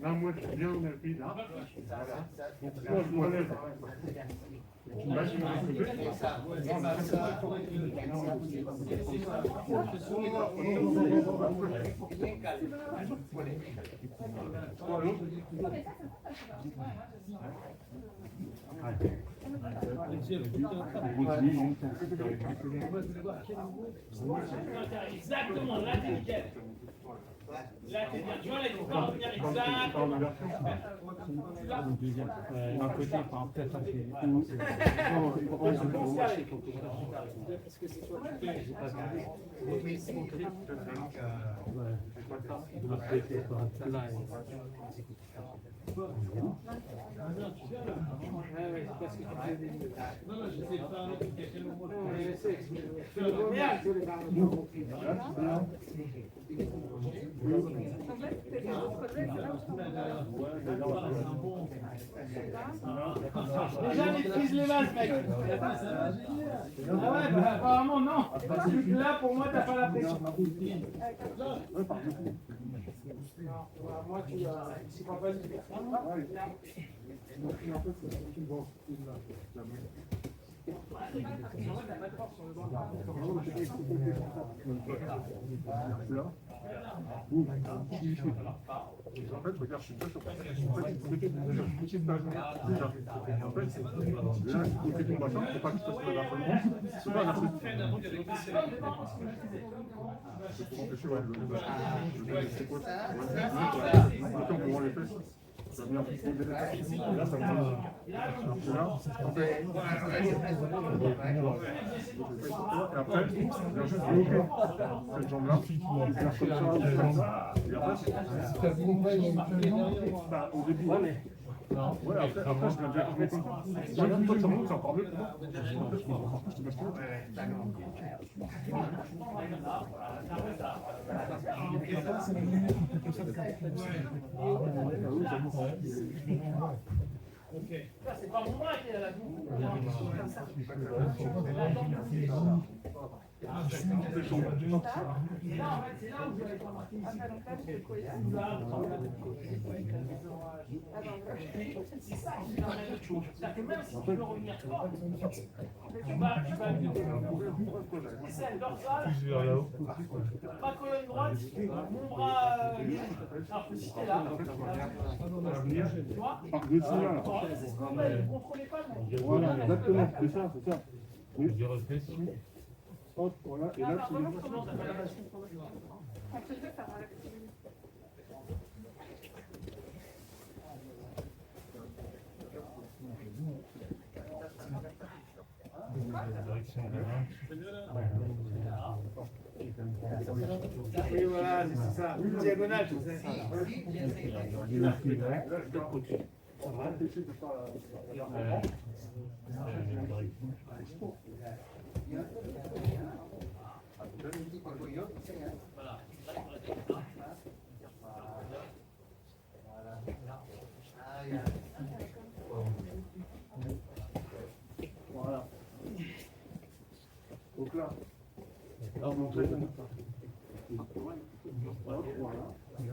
Là, moi, je suis bien, on appuie là. Donc, là, je me lève. Là, je me Exactement, là t'es nickel. Là t'es bien. Tu vois, là il faut pas revenir exact. d'un côté, par peut-être ça fait. Déjà maîtrise les masses, mec. Ah ouais, bah apparemment non. Là pour moi t'as pas la pression. Moi tu c'est pas facile. En fait, regarde, je suis déjà sur une petite page. Déjà. En fait, là, côté combattant, il ne faut pas que je fasse la harcèlement. C'est pas un harcèlement. C'est pour empêcher, ouais, c'est quoi on peut voir les fesses. Ça vient là, ça me donne. Là, en fait, et après, il vient juste bloquer cette jambe-là, faire comme ça, et après, au début, ouais, après, je viens bien arrêter. Si j'ai vu que ça monte, c'est encore mieux pour moi. Je te bascule. Ok. Ça c'est pas mon bras qui est là. Non, en fait, c'est là où vous avez pas marqué ici. C'est ça qui permet de tout. C'est-à-dire que même si tu veux revenir fort, tu vas c'est dorsale, pas colonne droite, mon bras alors que si t'es là, tu vois, c'est ce qu'on fait, vous contrôlez pas le mec. Voilà, exactement, c'est ça, c'est ça. Oui. Hop, voilà, et là, tu Comment ça va? On te fait ça, voilà. Oui, voilà, c'est ça. Une diagonale, tu sais. Voilà. Donc là, on monte les deux. Voilà. Et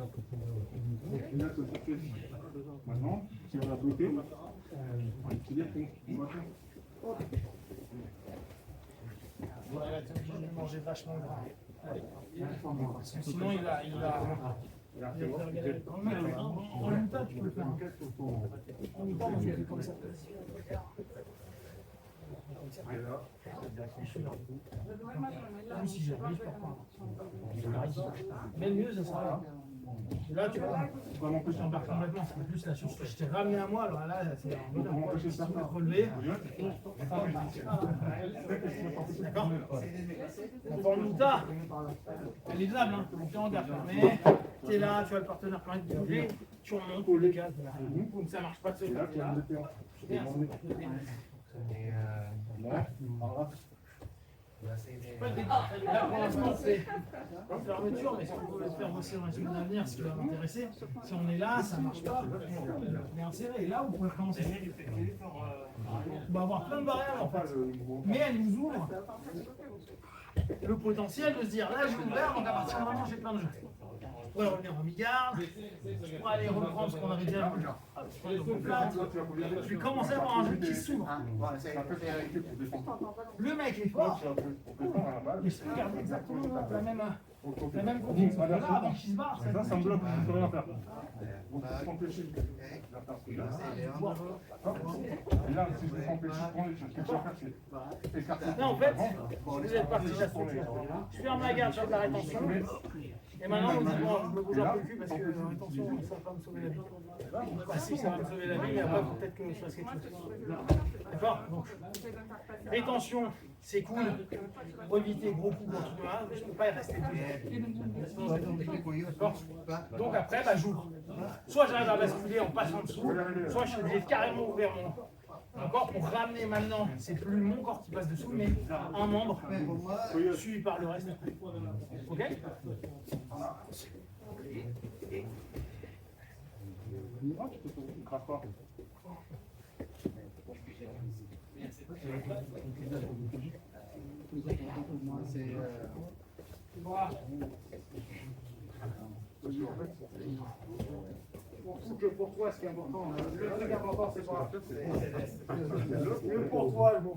là, ça fait. Maintenant, si on a bloqué, on va utiliser ton bâton. Voilà, t'es obligé de manger vachement gras. Sinon, il va En même temps, tu peux le faire. En même temps, on fait comme ça. Même si j'arrive pas. Même mieux, ça sera là. Et là, tu vas m'empêcher d'embarquer complètement. C'est plus la chose que je t'ai ramené à moi. Alors là, c'est un peu d'empêcher ça de relever. D'accord. En forme d'Outa, c'est lisable, hein. Tu es en garde. Mais tu es là, tu as le partenaire quand même qui bouger. Tu remontes pour les cases. Donc ça marche pas de ce côté-là. Là pour l'instant c'est une fermeture, mais si on peut le faire aussi dans les semaines à venir, ce qui va m'intéresser, si on est là, ça ne marche pas, on est inséré. Et là, vous pouvez commencer. On va avoir plein de variables en fait, mais elle nous ouvre le potentiel de se dire là j'ai ouvert, donc à partir de maintenant j'ai plein de jeux. Je pourrais revenir en mi-garde, je pourrais aller reprendre ce qu'on avait déjà vu. Je vais commencer à avoir un jeu qui s'ouvre. Le mec est fort, mais je peux garder exactement la même confiance. Là, avant qu'il se barre, Ça me bloque, je ne peux rien faire. Et là, si je me sens empêché de prendre, ce que je vais faire, c'est écarter. Non, en fait, vous êtes parti chasser. Je ferme la garde, je fais de la rétention. Et maintenant, on dit, bon, je me bouge un peu le cul parce que la rétention, ça va pas me sauver la vie. Bah si, ça va me sauver la vie, mais après, peut-être que je fasse quelque chose. D'accord. Donc, rétention, c'est cool. Pour éviter gros coups dans tout le monde, je ne peux pas y rester plus. D'accord. Donc après, bah, j'ouvre. Soit j'arrive à basculer en passant en dessous, soit je suis obligé de carrément ouvrir mon corps pour ramener maintenant, c'est plus mon corps qui passe dessous, mais un membre suivi par le reste. Ok? Pour toi, ce qui est important, le truc important, c'est quoi? Le pour toi, le bon.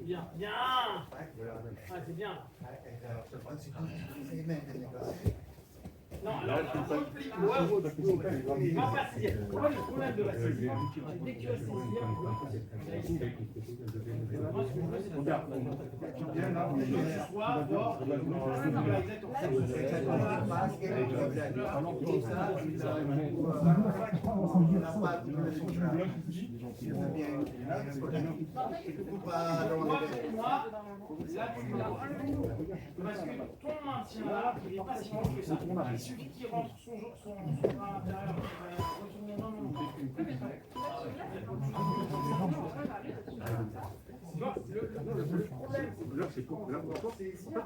Bien, bien. Ah, c'est bien. Non, alors, replie-moi votre dos. Va pas saisir. Moi, le problème de la saisie, dès que tu vas saisir, sois fort, parce que ton maintien là, il n'est pas si bon que ça. Il suffit qu'il rentre son bras à l'intérieur. Le problème, là, c'est quoi? Là,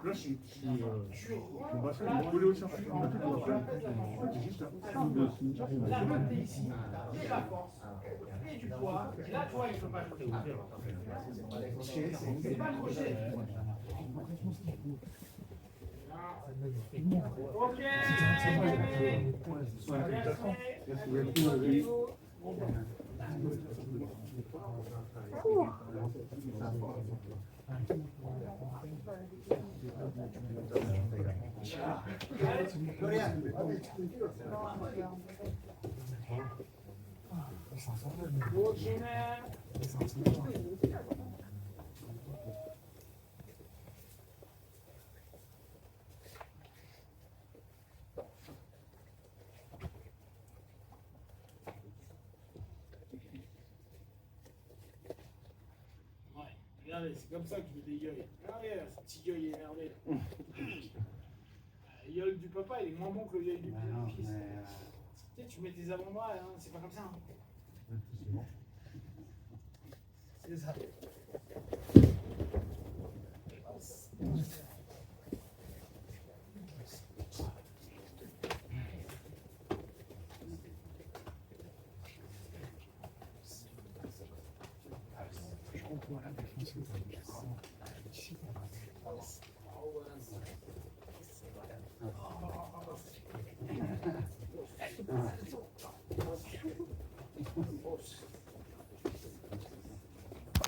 je suis collé au chercheur. la montée ici, et la force, et du poids. Là, toi, il ne peut pas jouer. C'est pas le crochet. Ok. Regardez, c'est comme ça que je me dégueule. Regardez, ce petit gueule énervé. Le gueule du papa, il est moins bon que le gueule du fils. Tu sais, tu mets tes avant-bras, hein, c'est pas comme ça. Hein. C'est ça.